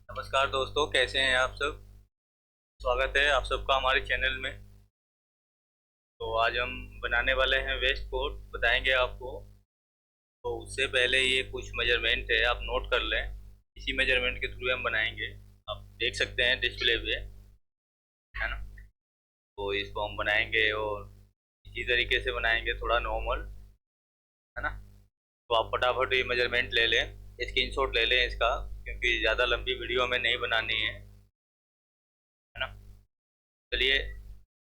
नमस्कार दोस्तों, कैसे हैं आप सब। स्वागत है आप सबका हमारे चैनल में। तो आज हम बनाने वाले हैं वेस्ट कोट, बताएंगे आपको। तो उससे पहले ये कुछ मेजरमेंट है, आप नोट कर लें। इसी मेजरमेंट के थ्रू हम बनाएंगे। आप देख सकते हैं डिस्प्ले पे, है ना। तो इसको हम बनाएंगे और इसी तरीके से बनाएंगे, थोड़ा नॉर्मल, है ना। तो आप फटाफट ये मेजरमेंट ले लें, स्क्रीनशॉट ले लें इसका, क्योंकि ज़्यादा लंबी वीडियो हमें नहीं बनानी है ना। चलिए,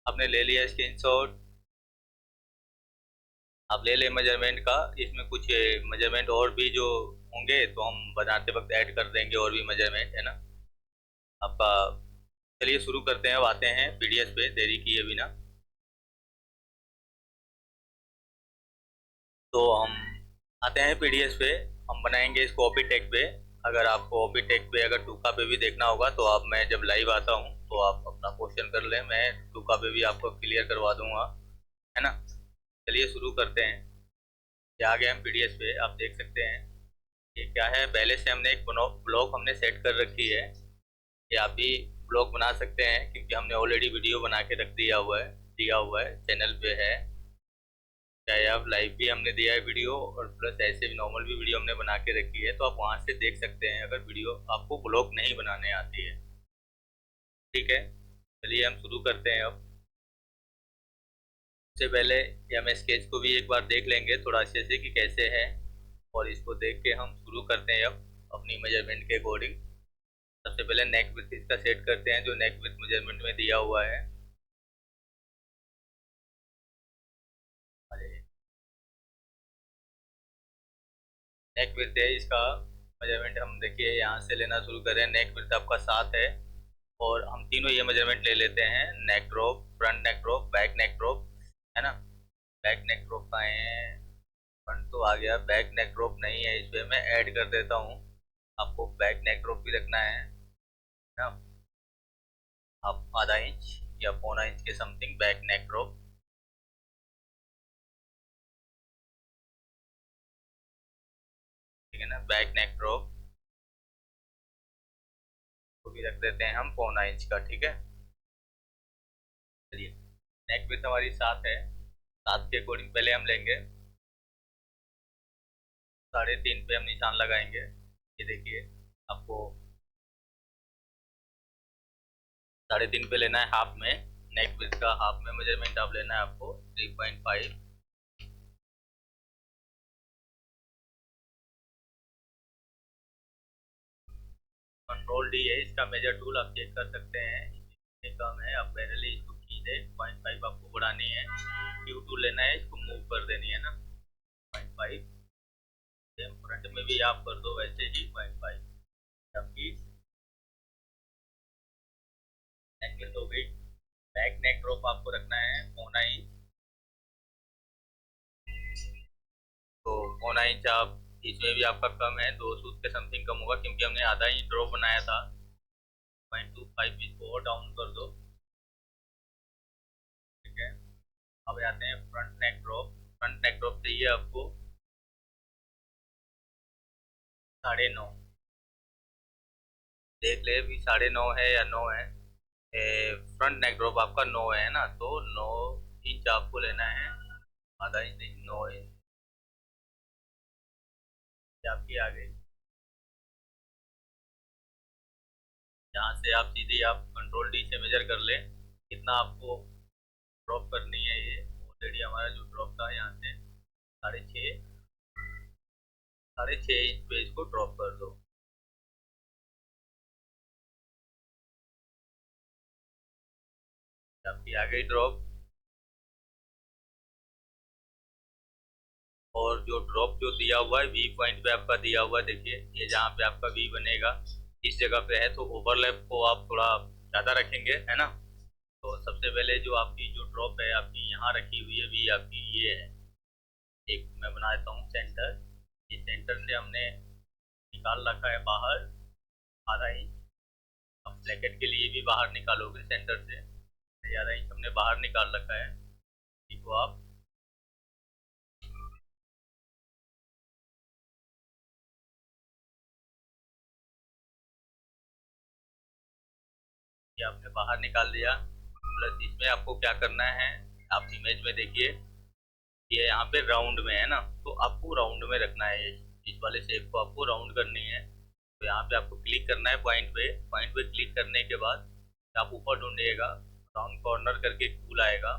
आपने ले लिया स्क्रीनशॉट। आप ले लें मेजरमेंट का। इसमें कुछ मेजरमेंट और भी जो होंगे तो हम बनाते वक्त ऐड कर देंगे, और भी मेजरमेंट, है ना आपका। चलिए शुरू करते हैं, अब आते हैं पीडीएफ पे देरी किए बिना। तो हम आते हैं पीडीएफ पे। हम बनाएंगे इसको ओपी टेक पे। अगर आपको ओपी टेक पे अगर टूका पे भी देखना होगा तो आप, मैं जब लाइव आता हूँ तो आप अपना क्वेश्चन कर लें, मैं टूका पे भी आपको क्लियर करवा दूंगा, है ना। चलिए शुरू करते हैं। ये आ गए हम पीडीएफ पे, आप देख सकते हैं। ये क्या है, पहले से हमने एक ब्लॉग हमने सेट कर रखी है। ये आप भी ब्लॉग बना सकते हैं, क्योंकि हमने ऑलरेडी वीडियो बना के रख दिया हुआ है चैनल पे है। चाहे आप लाइव भी हमने दिया है वीडियो, और प्लस ऐसे भी नॉर्मल भी वीडियो हमने बना के रखी है, तो आप वहां से देख सकते हैं अगर वीडियो आपको ब्लॉग नहीं बनाने आती है। ठीक है, चलिए हम शुरू करते हैं अब। सबसे पहले ये हम स्केच को भी एक बार देख लेंगे थोड़ा अच्छे से कि कैसे है, और इसको देख के हम शुरू करते हैं अब अपनी मेजरमेंट के अकॉर्डिंग। सबसे पहले नेक विड्थ इसका सेट करते हैं, जो नेक विड्थ मेजरमेंट में दिया हुआ है। नेक विड्थ है इसका मेजरमेंट, हम देखिए यहाँ से लेना शुरू करें। नेक विड्थ आपका 7 है, और हम तीनों ये मेजरमेंट ले लेते हैं। Neck drop, front neck drop, back neck drop, है ना। बैक नेक ड्रॉप का है, फ्रंट तो आ गया, बैक नेक ड्रॉप नहीं है, इस पे मैं ऐड कर देता हूँ। आपको बैक नेक ड्रॉप भी रखना है ना। आप आधा इंच या पौना इंच के समथिंग बैक नेक ड्रॉप, ठीक है ना। बैक नेक ड्रॉप को भी रख देते हैं हम पौना इंच का, ठीक है। चलिए, नेक विड्थ हमारी 7 है, 7 के अकॉर्डिंग पहले हम लेंगे 3.5 पे हम निशान लगाएंगे। ये देखिए, आपको 3.5 पे लेना है हाफ में। नेक विड्थ का हाफ में मेजरमेंट आप लेना है आपको 3.5। कंट्रोल डी है इसका मेजर टूल, आप चेक कर सकते हैं कितने कम है। आप पहले इसको खींचे 0.5 आपको बढ़ानी है, क्यू टूल लेना है, इसको मूव कर देनी है ना 0.5। सेम फ्रंट में भी आप कर दो वैसे ही 0.5 आपकी नेक विड्थ हो गई। बैक नेक ड्रॉप आपको रखना है पौना इंच। तो पौना इंच आप, इसमें भी आपका कम है, 2 सूत के समथिंग कम होगा, क्योंकि हमने आधा इंच ड्रॉप बनाया था। 0.25 इसको और डाउन कर दो, ठीक है। अब आते हैं front neck drop. Front neck drop चाहिए आपको 9.5। देख ले भी 9.5 है या 9 है। फ्रंट नेक ड्रॉप आपका 9 है ना, तो 9 इंच आपको लेना है, आधा इंच नहीं, 9 इंच आपकी आ गई। यहाँ से आप सीधे आप कंट्रोल डी से मेजर कर ले कितना आपको ड्रॉप करनी है। ये ऑलरेडी हमारा जो ड्रॉप था यहाँ से 6.5 इंच पे इसको ड्रॉप कर दो। आपकी आ गई ड्रॉप। और जो ड्रॉप जो दिया हुआ है वी पॉइंट पे आपका दिया हुआ है, देखिए ये जहाँ पे आपका वी बनेगा इस जगह पे है, तो ओवरलैप को आप थोड़ा ज़्यादा रखेंगे, है ना। तो सबसे पहले जो आपकी जो ड्रॉप है आपकी यहाँ रखी हुई है वी आपकी, ये है। एक मैं बना देता हूँ सेंटर। ये सेंटर से हमने निकाल रखा है बाहर आधा इंच। अब ब्रैकेट के लिए भी बाहर निकालोगे सेंटर से, आधा इंच हमने बाहर निकाल रखा है। इसको आप ये आपने बाहर निकाल दिया। प्लस इसमें आपको क्या करना है, आप इमेज में देखिए ये यहाँ पे राउंड में है ना, तो आपको राउंड में रखना है। इस वाले शेप को आपको राउंड करनी है। तो यहाँ पे आपको क्लिक करना है पॉइंट पे क्लिक करने के बाद आप ऊपर ढूंढिएगा, राउंड कॉर्नर करके एक टूल आएगा,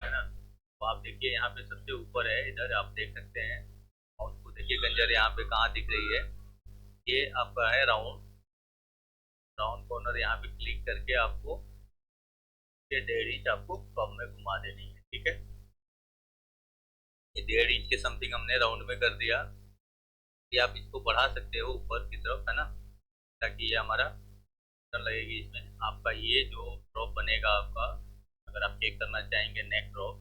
है ना। तो आप देखिए यहाँ पे सबसे ऊपर है, इधर आप देख सकते हैं। और उसको देखिए गंजर यहाँ पे कहाँ दिख रही है, ये आपका है राउंड। राउंड कॉर्नर यहाँ पे क्लिक करके आपको ये 1.5 इंच आपको कम में घुमा देनी है, ठीक है। ये 1.5 इंच के समथिंग हमने राउंड में कर दिया। ये आप इसको बढ़ा सकते हो ऊपर की तरफ, है ना, ताकि ये हमारा लगेगी इसमें। आपका ये जो ड्रॉप बनेगा आपका, अगर आप चेक करना चाहेंगे नेक ड्रॉप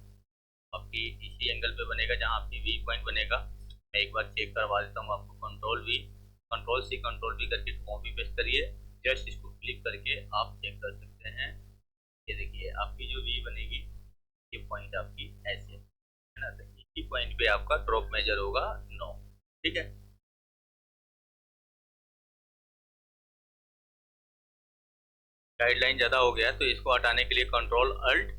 आपकी इसी एंगल पे बनेगा जहाँ आपकी वी पॉइंट बनेगा। मैं एक बार चेक करवा देता हूँ आपको। कंट्रोल सी करके कॉपी पेस्ट करिए, जस्ट इसको क्लिक करके आप चेक कर सकते हैं। ये देखिए आपकी जो वी बनेगी ये पॉइंट आपकी ऐसे है ना, तो इसी पॉइंट पे आपका ड्रॉप मेजर होगा 9, ठीक है। गाइडलाइन ज़्यादा हो गया तो इसको हटाने के लिए कंट्रोल अल्ट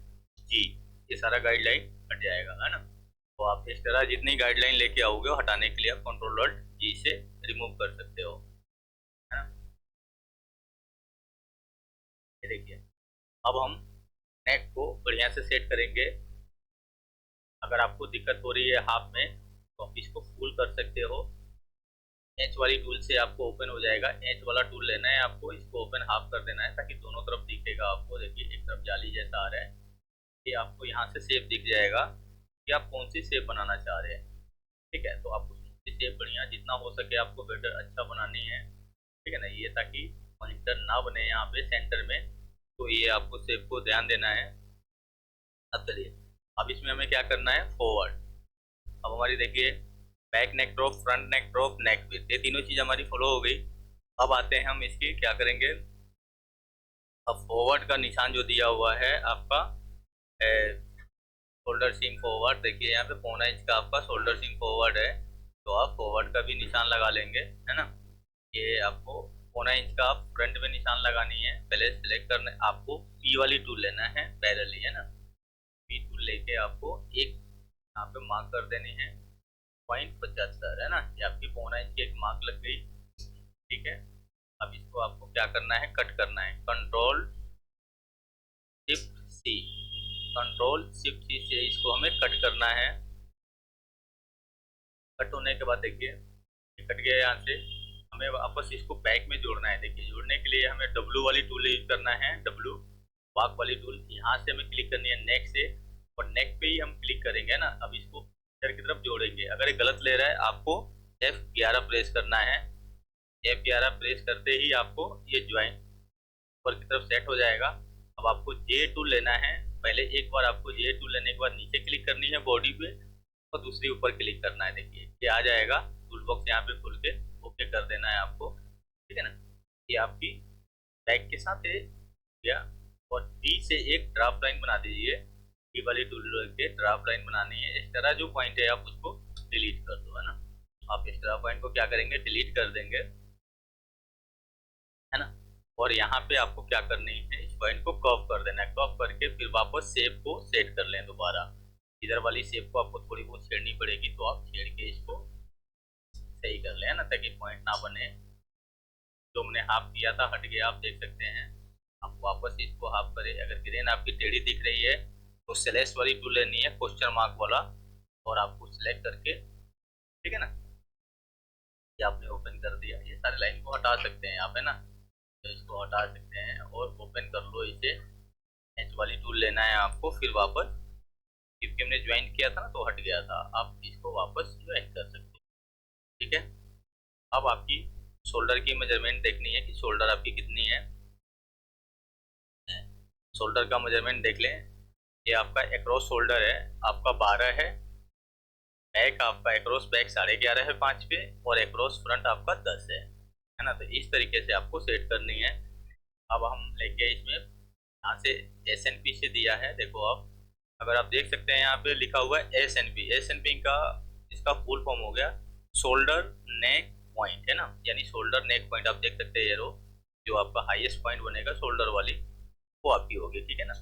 जी, ये सारा गाइडलाइन हट जाएगा, है ना। तो आप इस तरह जितनी गाइडलाइन लेके आओगे वो हटाने के लिए आप कंट्रोल अल्ट जी से रिमूव कर सकते हो, है ना। ये देखिए अब हम नेक को बढ़िया से सेट करेंगे। अगर आपको दिक्कत हो रही है हाफ में तो आप इसको फुल कर सकते हो। एच वाली टूल से आपको ओपन हो जाएगा। एच वाला टूल लेना है आपको, इसको ओपन हाफ कर देना है ताकि दोनों तरफ दिखेगा आपको। देखिए एक तरफ जाली जैसा आ रहा है, ये आपको यहाँ से शेप दिख जाएगा कि आप कौन सी शेप बनाना चाह रहे हैं, ठीक है। तो आपको शेप बढ़िया जितना हो सके आपको बेटर अच्छा बनानी है, ठीक है ना, ये ताकि पॉइंटर ना बने यहाँ पे सेंटर में। तो ये आपको शेप को ध्यान देना है। अब चलिए अब इसमें हमें क्या करना है, फॉरवर्ड। अब हमारी देखिए back neck drop, front neck drop, neck width, ये तीनों चीज़ हमारी फॉलो हो गई। अब आते हैं हम इसकी क्या करेंगे। अब फॉरवर्ड का निशान जो दिया हुआ है आपका शोल्डर सीम फॉरवर्ड, देखिए यहाँ पे 1.25 इंच का आपका शोल्डर सीम फॉरवर्ड है, तो आप फॉरवर्ड का भी निशान लगा लेंगे, है ना। ये आपको 1.25 इंच का आप फ्रंट में निशान लगानी है। पहले सिलेक्ट करना आपको पी वाली टूल लेना है पैरेलली, है ना। पी टूल लेके आपको एक यहाँ पे मार्क कर देनी है 0.75, है ना। ये आपकी 1.25 इंच की एक मार्क लग गई, ठीक है। अब इसको आपको क्या करना है, कट करना है। कंट्रोल शिफ्ट सी से इसको हमें कट करना है। कट होने के बाद देखिए कट गया यहाँ से। हमें वापस इसको बैक में जोड़ना है। देखिए जोड़ने के लिए हमें डब्लू वाली टूल यूज करना है, डब्लू वाक वाली टूल। यहाँ से हमें क्लिक करनी है नेक से, और नेक पे ही हम क्लिक करेंगे ना। अब इसको इधर की तरफ जोड़ेंगे। अगर ये गलत ले रहा है आपको F11 प्रेस करना है। F11 प्रेस करते ही आपको ये ज्वाइन ऊपर की तरफ सेट हो जाएगा। अब आपको जे टूल लेना है। पहले एक बार आपको जे टूल लेने के बाद नीचे क्लिक करनी है बॉडी पे, और दूसरी ऊपर क्लिक करना है। देखिए ये आ जाएगा टूल बॉक्स यहाँ पे खुल के, ओके कर देना है आपको, ठीक है ना। ये आपकी बैक के साथ है या, और डी से एक ड्राफ्ट लाइन बना दीजिए। डी वाली टूल के ड्राफ्ट लाइन बनानी है। एक्स्ट्रा जो पॉइंट है आप उसको डिलीट कर दो, है ना। आप एक्स्ट्रा पॉइंट को क्या करेंगे, डिलीट कर देंगे, है ना। और यहाँ पे आपको क्या करनी है, इस पॉइंट को कर्व कर देना है। कर्व करके फिर वापस शेप को सेट कर लें दोबारा। इधर वाली शेप को आपको थोड़ी बहुत छेड़नी पड़ेगी, तो आप छेड़ के इसको सही कर लें, है ना, ताकि पॉइंट ना बने। जो हमने हाफ किया था हट गया, आप देख सकते हैं। आप वापस इसको हाफ करें। अगर ग्रेन आपकी टेढ़ी दिख रही है तो सेलेक्ट वाली टूल लेनी है, क्वेश्चन मार्क वाला, और आपको सिलेक्ट करके, ठीक है ना, ये आपने ओपन कर दिया। ये सारे लाइन को हटा सकते हैं आप, है ना, तो इसको हटा सकते हैं और ओपन कर लो इसे। एच वाली टूल लेना है आपको फिर वापस, क्योंकि हमने ज्वाइन किया था ना तो हट गया था। आप इसको वापस ज्वाइन कर सकते हैं, ठीक है। अब आपकी शोल्डर की मेजरमेंट देखनी है कि शोल्डर आपकी कितनी है। शोल्डर का मेजरमेंट देख लें। ये आपका एक्रॉस शोल्डर है आपका 12 है। बैक आपका एक्रॉस बैक 11.5 है 5 पे, और एक्रॉस फ्रंट आपका 10 है ना। तो इस तरीके से आपको सेट करनी है। अब हम लेके इसमें यहाँ से SNP से दिया है, देखो आप, अगर आप देख सकते हैं यहाँ पे लिखा हुआ है SNP का इसका फुल फॉर्म हो गया शोल्डर नेक पॉइंट, है ना। यानी शोल्डर नेक पॉइंट आप देख सकते हैं, ये रो जो आपका हाईएस्ट पॉइंट बनेगा शोल्डर वाली, वो आपकी होगी, ठीक है ना।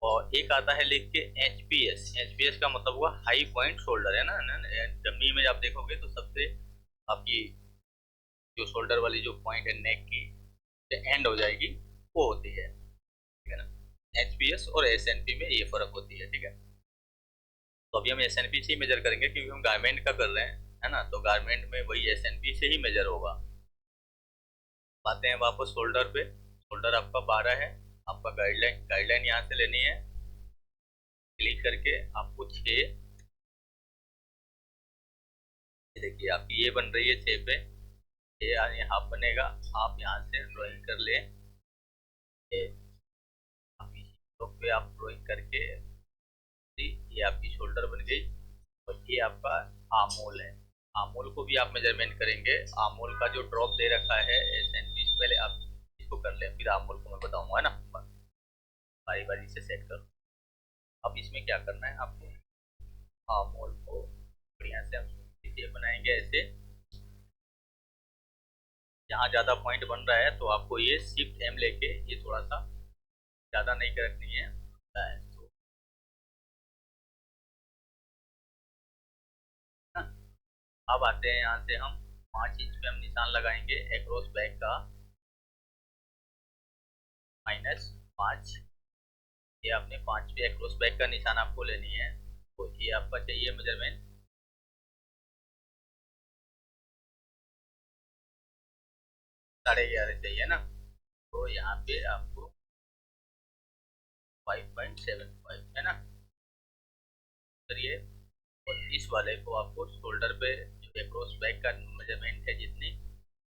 और एक आता है लिख के एचपीएस। एचपीएस का मतलब हुआ हाई पॉइंट शोल्डर, है ना। डमी में आप देखोगे तो सबसे आपकी जो शोल्डर वाली जो पॉइंट है नेक की एंड हो जाएगी, वो होती है, ठीक है ना। एचपीएस और एसएनपी में ये फर्क होती है, ठीक है। तो अभी हम एसएनपी से ही मेजर करेंगे क्योंकि हम गारमेंट का कर रहे हैं, है ना। तो गारमेंट में वही एसएनपी से ही मेजर होगा। आते हैं वापस शोल्डर पे। शोल्डर आपका 12 है। आपका गाइडलाइन गाइडलाइन यहाँ से लेनी है। क्लिक करके आपको 6, देखिए आपकी ये बन रही है 6 पे, ये यानी हाफ बनेगा। आप यहाँ से ड्राइंग कर ले, ये आपकी पे आप ड्राइंग करके, ये आपकी शोल्डर बन गई। और ये आपका आमोल है। आमोल को भी आप मेजरमेंट करेंगे। आमोल का जो ड्रॉप दे रखा है एसएनपी, पहले आप इसको कर लें, फिर आमोल को मैं बताऊंगा, है ना। बारी बारी से सेट करो। अब इसमें क्या करना है आपको, आमोल को बढ़िया से हम बनाएंगे ऐसे। यहाँ ज़्यादा पॉइंट बन रहा है तो आपको ये शिफ्ट एम लेके ये थोड़ा सा ज़्यादा नहीं रखनी है, तो ना। अब आते हैं यहाँ से हम 5 इंच पे हम निशान लगाएंगे एक्रॉस बैक का, -5। ये आपने 5 पे एक्रॉस बैक का निशान आपको लेनी है। तो ये आपका चाहिए मेजरमेंट 11.5 चाहिए ना। तो यहाँ पे आपको 5.75 है ना, करिए। और इस वाले को आपको शोल्डर पे जो एक्रॉस बैक का मेजरमेंट है जितनी,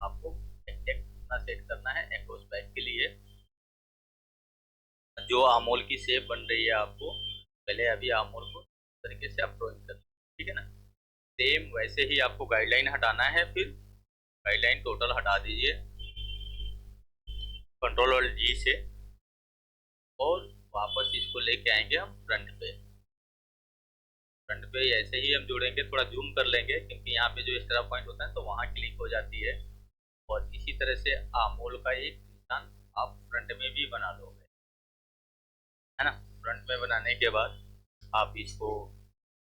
आपको एग्जैक्ट उतना सेट करना है एक्रॉस बैक के लिए। जो आमोल की शेप बन रही है आपको, पहले अभी आमोल को तरीके से आप ड्रॉइंग कर, ठीक है ना। सेम वैसे ही आपको गाइडलाइन हटाना है। फिर गाइडलाइन टोटल हटा दीजिए कंट्रोल और जी से, और वापस इसको लेके आएंगे हम फ्रंट पे। फ्रंट पे ऐसे ही हम जोड़ेंगे, थोड़ा जूम कर लेंगे क्योंकि यहाँ पे जो एक्स्ट्रा पॉइंट होता है तो वहाँ क्लिक हो जाती है। और इसी तरह से आमोल का एक निशान आप फ्रंट में भी बना लोगे, है ना। फ्रंट में बनाने के बाद आप इसको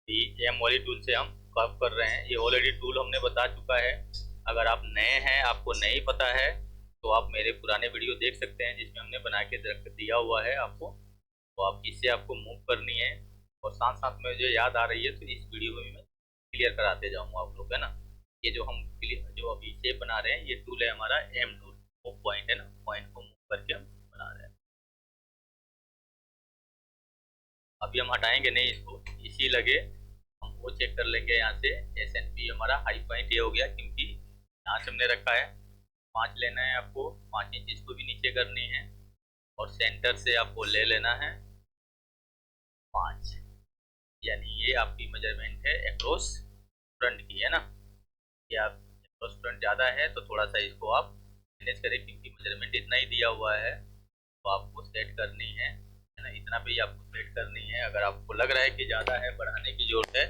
एम वाली टूल से हम कर्व कर रहे हैं। ये ऑलरेडी टूल हमने बता चुका है। अगर आप नए हैं, आपको नहीं पता है, तो आप मेरे पुराने वीडियो देख सकते हैं जिसमें हमने बना के रख दिया हुआ है आपको। तो आप इससे आपको मूव करनी है। और साथ साथ में जो याद आ रही है तो इस वीडियो में मैं क्लियर कराते जाऊँगा आप लोग, है ना। ये जो हम जो अभी शेप बना रहे हैं, ये टूल है हमारा एम टूल। वो पॉइंट है ना, पॉइंट को मूव करके हम बना रहे हैं। अभी हम हटाएंगे नहीं इसको, इसी लगे हम वो चेक कर लेंगे यहाँ से। एस एन पी हमारा हाई पॉइंट ये हो गया क्योंकि यहाँ से हमने रखा है 5 लेना है आपको। 5 इंच इसको भी नीचे करनी है और सेंटर से आपको ले लेना है 5, यानी ये आपकी मेजरमेंट है एक्रॉस फ्रंट की, है ना। ये आप एक्रॉस फ्रंट ज़्यादा है तो थोड़ा सा इसको आप मैनेज करें क्योंकि मेजरमेंट इतना ही दिया हुआ है, तो आपको सेट करनी है ना। इतना पे ही आपको सेट करनी है। अगर आपको लग रहा है कि ज़्यादा है, बढ़ाने की जरूरत है,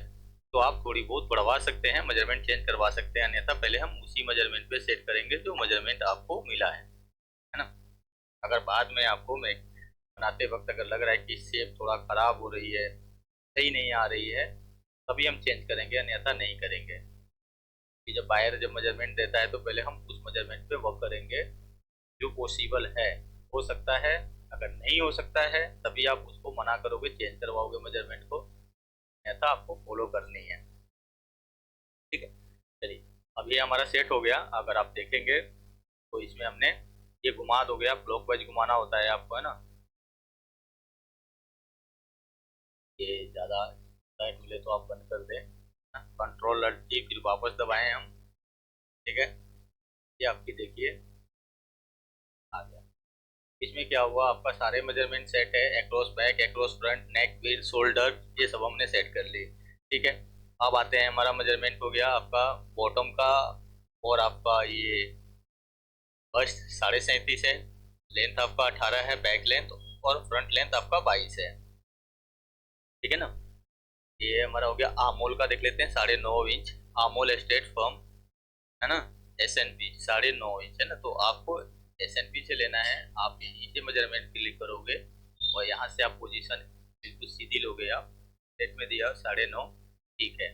तो आप थोड़ी बहुत बढ़वा सकते हैं, मेजरमेंट चेंज करवा सकते हैं। अन्यथा पहले हम उसी मेजरमेंट पे सेट करेंगे जो मेजरमेंट आपको मिला है ना। अगर बाद में आपको मैं बनाते वक्त अगर लग रहा है कि शेप थोड़ा ख़राब हो रही है, सही नहीं आ रही है, तभी हम चेंज करेंगे, अन्यथा नहीं करेंगे। कि जब बायर जब मेजरमेंट देता है तो पहले हम उस मेजरमेंट पे वर्क करेंगे जो पॉसिबल है। हो सकता है, अगर नहीं हो सकता है तभी आप उसको मना करोगे, चेंज करवाओगे मेजरमेंट को, ऐसा आपको फॉलो करनी है, ठीक है। चलिए, अब ये हमारा सेट हो गया। अगर आप देखेंगे तो इसमें हमने ये घुमा दो गया, क्लॉकवाइज घुमाना होता है आपको, है ना। ये ज़्यादा टाइम मिले तो आप बंद कर दें, कंट्रोल अल्ट टी फिर वापस दबाएं हम, ठीक है। ये आपकी देखिए आ गया। इसमें क्या हुआ, आपका सारे मेजरमेंट सेट है, एक्रॉस बैक, एक्रॉस फ्रंट, नेक, विड्थ, शोल्डर, ये सब हमने सेट कर ली, ठीक है। अब आते हैं, हमारा मेजरमेंट हो गया आपका बॉटम का, और आपका ये बस्ट 37.5 है, लेंथ आपका 18 है बैक लेंथ, और फ्रंट लेंथ आपका 22 है, ठीक है ना। ये हमारा हो गया। आमोल का देख लेते हैं, 9.5 इंच। आमोल स्ट्रेट फर्म, है ना। एस एन पी 9.5 इंच है ना। तो आपको SNP से लेना है। आप नीचे मेजरमेंट क्लिक करोगे और यहाँ से आप पोजीशन बिल्कुल सीधी लोगे। आप सेट में दिया 9.5, ठीक है।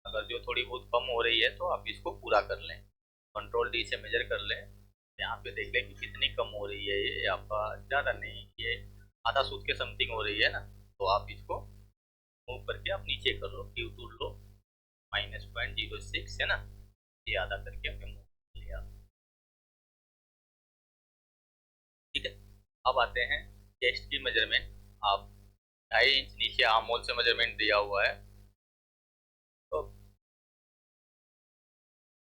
अगर जो थोड़ी बहुत कम हो रही है तो आप इसको पूरा कर लें, कंट्रोल D से मेजर कर लें। यहाँ पे देख लें कि कितनी कम हो रही है। ये आपका ज़्यादा नहीं, ये आधा सूत के समथिंग हो रही है ना, तो आप इसको मूव करके आप नीचे कर लो, क्यू टूल लो, -0.06 है ना, ये आधा करके हमने मूव कर लिया। ठीक है, अब आते हैं चेस्ट की मेजरमेंट। आप 2.5 इंच नीचे आर्म होल से मेजरमेंट दिया हुआ है, तो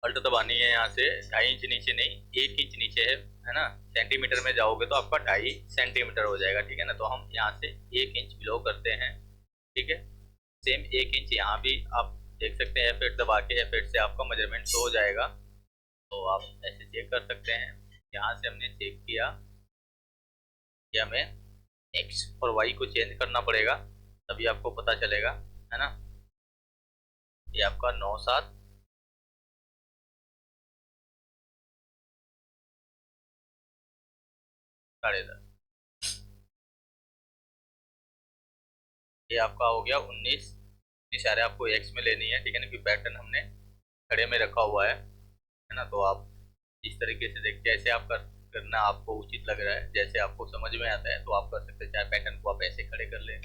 अल्ट दबानी है यहाँ से। 2.5 इंच नीचे नहीं, 1 इंच नीचे है ना। सेंटीमीटर में जाओगे तो आपका 2.5 सेंटीमीटर हो जाएगा, ठीक है ना। तो हम यहाँ से 1 इंच बिलो करते हैं, ठीक है। सेम 1 इंच यहाँ भी आप देख सकते हैं, F8 दबा के F8 से आपका मेजरमेंट शो हो जाएगा, तो आप ऐसे चेक कर सकते हैं। यहाँ से हमने चेक किया कि हमें एक्स और वाई को चेंज करना पड़ेगा, तभी आपको पता चलेगा, है ना। ये आपका 9/7 10.5, ये आपका हो गया 19। इतनी सारे आपको एक्स में लेनी है, ठीक है ना, कि पैटर्न हमने खड़े में रखा हुआ है ना। तो आप इस तरीके से देख के ऐसे आप करना आपको उचित लग रहा है, जैसे आपको समझ में आता है तो आप कर सकते हैं। चाहे पैटर्न को आप ऐसे खड़े कर लें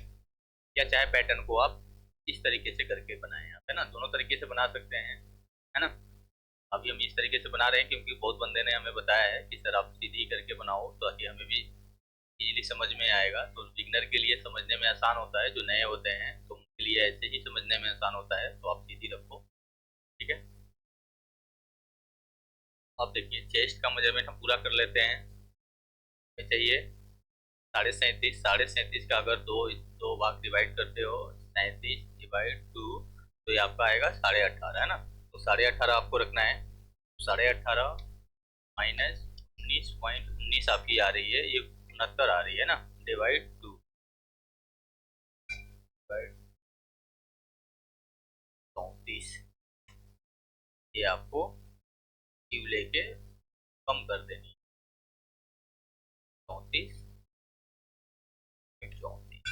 या चाहे पैटर्न को आप इस तरीके से करके बनाएं आप, है ना। दोनों तरीके से बना सकते हैं, है ना। अभी हम इस तरीके से बना रहे हैं क्योंकि बहुत बंदे ने हमें बताया है कि सर आप सीधी करके बनाओ, तो ताकि हमें भी इजीली समझ में आएगा। तो बिगनर के लिए समझने में आसान होता है, जो नए होते हैं तो उनके लिए ऐसे ही समझने में आसान होता है, तो आप सीधी रखो, ठीक है। अब देखिए चेस्ट का मेजरमेंट हम पूरा कर लेते हैं। हमें चाहिए 37.5। 37.5 का अगर दो दो भाग डिवाइड करते हो, 37/2, तो ये आपका आएगा 18.5, है ना। तो 18.5 आपको रखना है। 18.5 माइनस 19.19 आपकी आ रही है, ये 69 आ रही है ना, डिवाइड 2 बाई 34। ये आपको क्यू लेके कम कर देनी, 34.34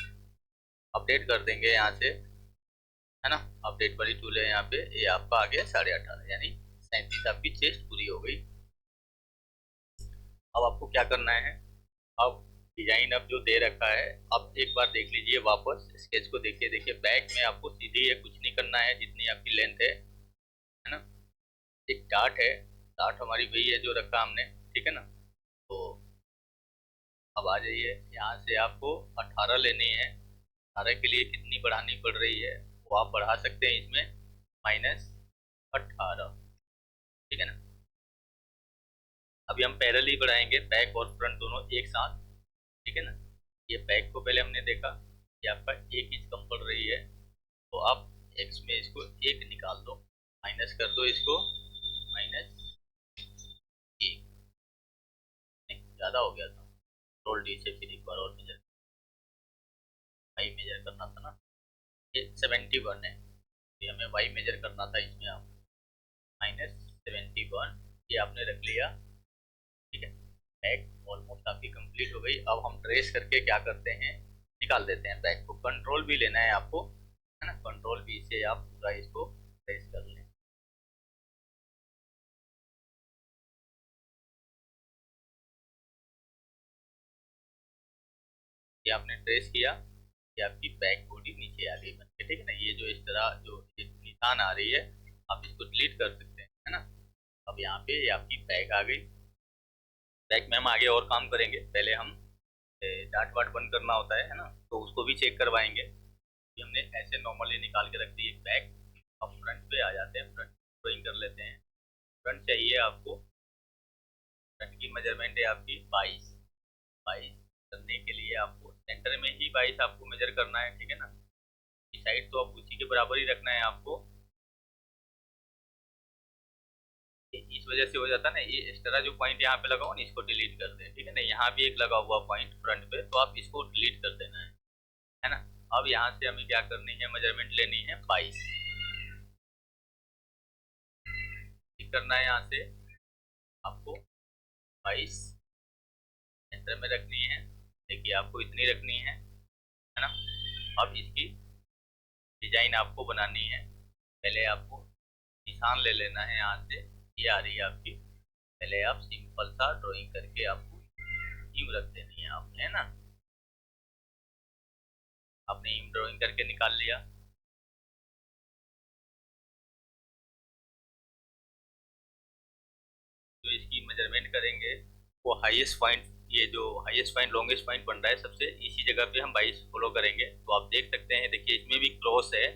अपडेट कर देंगे यहाँ से, है ना। अपडेट वाली टूल है यहाँ पे, ये आपका आ गया 18.5, यानी 37 आपकी चेस्ट पूरी हो गई। अब आपको क्या करना है, अब डिजाइन अब जो दे रखा है, अब एक बार देख लीजिए वापस स्केच को देखिए। देखिए बैक में आपको सीधी है, कुछ नहीं करना है, जितनी आपकी लेंथ है ना। एक डार्ट है, डार्ट हमारी वही है जो रखा हमने, ठीक है ना। तो अब आ जाइए, यहाँ से आपको 18 लेनी है। 18 के लिए कितनी बढ़ानी पड़ रही है वो आप बढ़ा सकते हैं इसमें, -18, ठीक है ना। अभी हम पैरेलल ही बढ़ाएंगे, बैक और फ्रंट दोनों एक साथ, ठीक है ना। ये बैक को पहले हमने देखा, ये आपका 1 इंच कम पड़ रही है, तो आप एक्स में इसको 1 निकाल दो, माइनस कर दो इसको, -1, नहीं ज़्यादा हो गया था। कंट्रोल D से फिर एक बार और मेजर, वाई मेजर करना था ना, ये 71 है, ये हमें वाई मेजर करना था, इसमें आप -71 ये आपने रख लिया, ठीक है। बैक ऑलमोस्ट आपकी कंप्लीट हो गई। अब हम ट्रेस करके क्या करते हैं, निकाल देते हैं बैक को। कंट्रोल भी लेना है आपको, है ना, कंट्रोल बी से आप पूरा इसको ट्रेस कर लें। ये आपने ट्रेस किया, ये आपकी बैक बॉडी नीचे आ गई बन के, ठीक है ना। ये जो इस तरह जो एक निशान आ रही है, आप इसको डिलीट कर सकते हैं, है ना। अब यहाँ पे ये आपकी बैक आ गई। बैक में हम आगे और काम करेंगे, पहले हम डाट वाट बंद करना होता है ना, तो उसको भी चेक करवाएंगे। कि हमने ऐसे नॉर्मली निकाल के रख दी एक बैक। अब फ्रंट पे आ जाते हैं, फ्रंट ड्राइंग कर लेते हैं। फ्रंट चाहिए आपको, फ्रंट की मेजरमेंट है आपकी 22। 22 करने के लिए आपको सेंटर में ही 22 आपको मेजर करना है, ठीक है ना। इस साइड तो आप उसी के बराबर ही रखना है आपको। इस वजह से हो जाता है ना, ये एक्स्ट्रा जो पॉइंट यहाँ पे लगाओ ना, इसको डिलीट कर दें, ठीक है ना। यहाँ भी एक लगा हुआ पॉइंट फ्रंट पे, तो आप इसको डिलीट कर देना है ना। अब यहाँ से हमें क्या करनी है, मेजरमेंट लेनी है 22, ठीक करना है यहाँ से आपको 22। सेंटर में रखनी है। देखिए आपको इतनी रखनी है ना। अब इसकी डिजाइन आपको बनानी है। पहले आपको निशान ले लेना है यहाँ से, ये आ रही है आपकी। पहले आप सिंपल सा ड्राइंग करके आपको यूं रख देनी है आपने, है ना। आपने यूं ड्राइंग करके निकाल लिया। तो इसकी मेजरमेंट करेंगे, वो हाईएस्ट पॉइंट, ये जो हाईएस्ट पॉइंट लॉन्गेस्ट पॉइंट बन रहा है सबसे, इसी जगह पे हम 22 फॉलो करेंगे। तो आप देख सकते हैं, देखिए इसमें भी क्रॉस है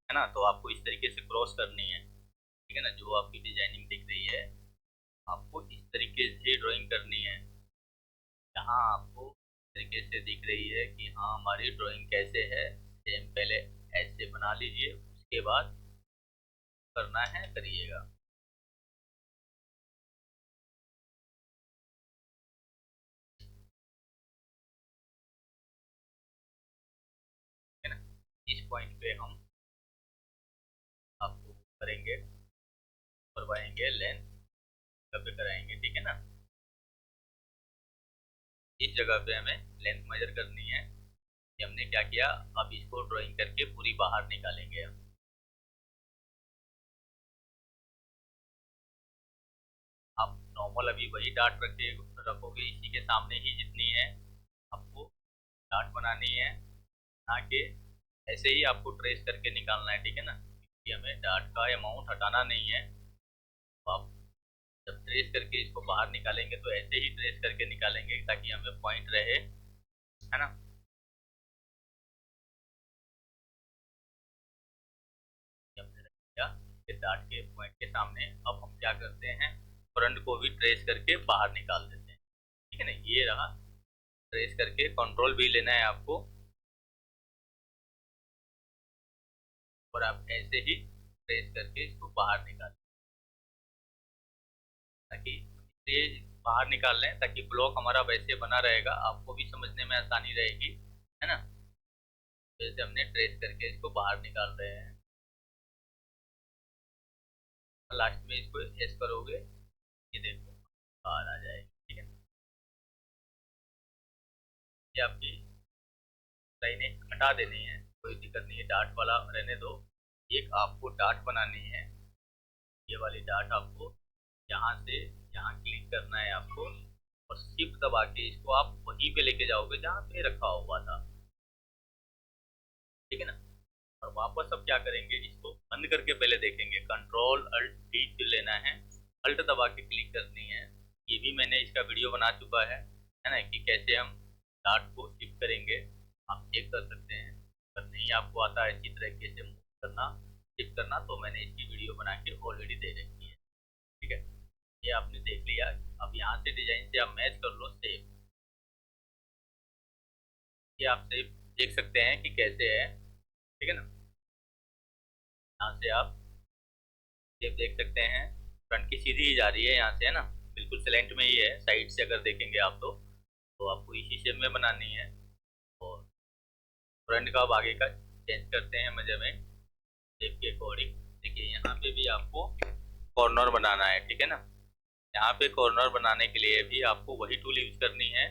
ना। तो आपको इस तरीके से क्रॉस करनी है, ठीक है ना। जो आपकी डिजाइनिंग दिख रही है आपको इस तरीके से ड्राइंग करनी है। यहाँ आपको इस तरीके से दिख रही है कि हाँ हमारी ड्राइंग कैसे है, सेम पहले ऐसे बना लीजिए, उसके बाद करना है करिएगा। है ना। इस पॉइंट पे हम आपको करेंगे, करवाएंगे लेंथ पे कराएंगे, ठीक है ना। इस जगह पे हमें लेंथ मेजर करनी है। कि हमने क्या किया, अब इसको ड्राइंग करके पूरी बाहर निकालेंगे हम। आप नॉर्मल अभी वही डाट रखोगे इसी के सामने ही जितनी है आपको डाट बनानी है, ना कि ऐसे ही आपको ट्रेस करके निकालना है, ठीक है ना। क्योंकि हमें डाट का अमाउंट हटाना नहीं है। तो आप जब ट्रेस करके इसको बाहर निकालेंगे तो ऐसे ही ट्रेस करके निकालेंगे ताकि हमें पॉइंट रहे, है ना। हमने रख दिया कि डाट के पॉइंट के सामने। अब हम क्या करते हैं, फ्रंट को भी ट्रेस करके बाहर निकाल देते हैं, ठीक है ना। ये रहा, ट्रेस करके कंट्रोल भी लेना है आपको, और आप ऐसे ही ट्रेस करके इसको बाहर निकाल, ताकि ये बाहर निकाल लें ताकि ब्लॉक हमारा वैसे बना रहेगा, आपको भी समझने में आसानी रहेगी, है ना। जैसे हमने ट्रेस करके इसको बाहर निकाल रहे हैं, लास्ट में इसको एस करोगे, ये देखो बाहर आ जाएगी, ठीक है। ये आपकी लाइनें हटा देनी है, कोई दिक्कत नहीं है, डार्ट वाला रहने दो। एक आपको डार्ट बनानी है, ये वाली डार्ट आपको यहाँ से यहाँ क्लिक करना है आपको, और शिफ्ट दबा के इसको आप वहीं पे लेके जाओगे जहाँ पे रखा हुआ था, ठीक है ना। और वापस अब क्या करेंगे, इसको बंद करके पहले देखेंगे, कंट्रोल अल्ट डी लेना है, अल्ट दबा के क्लिक करनी है। ये भी मैंने इसका वीडियो बना चुका है ना, कि कैसे हम डार्ट को शिफ्ट करेंगे, आप चेक कर सकते हैं। अगर नहीं आपको आता है इसी तरीके से मूव करना, शिफ्ट करना, तो मैंने इसकी वीडियो बना के ऑलरेडी दे रखी है, ठीक है। ये आपने देख लिया। अब यहाँ से डिजाइन से आप मैच कर लो सेव। ये आप सेव देख सकते हैं कि कैसे है, ठीक है ना। यहाँ से आप सेव देख सकते हैं, फ्रंट की सीधी ही जा रही है यहाँ से, है ना। बिल्कुल सिलेंट में ही है, साइड से अगर देखेंगे आप तो आपको इसी शेप में बनानी है। और फ्रंट का अब आगे का चेंज करते हैं मेजरमेंट शेप के अकॉर्डिंग। देखिए यहाँ पे भी आपको कॉर्नर बनाना है, ठीक है ना। यहाँ पे कॉर्नर बनाने के लिए भी आपको वही टूल यूज करनी है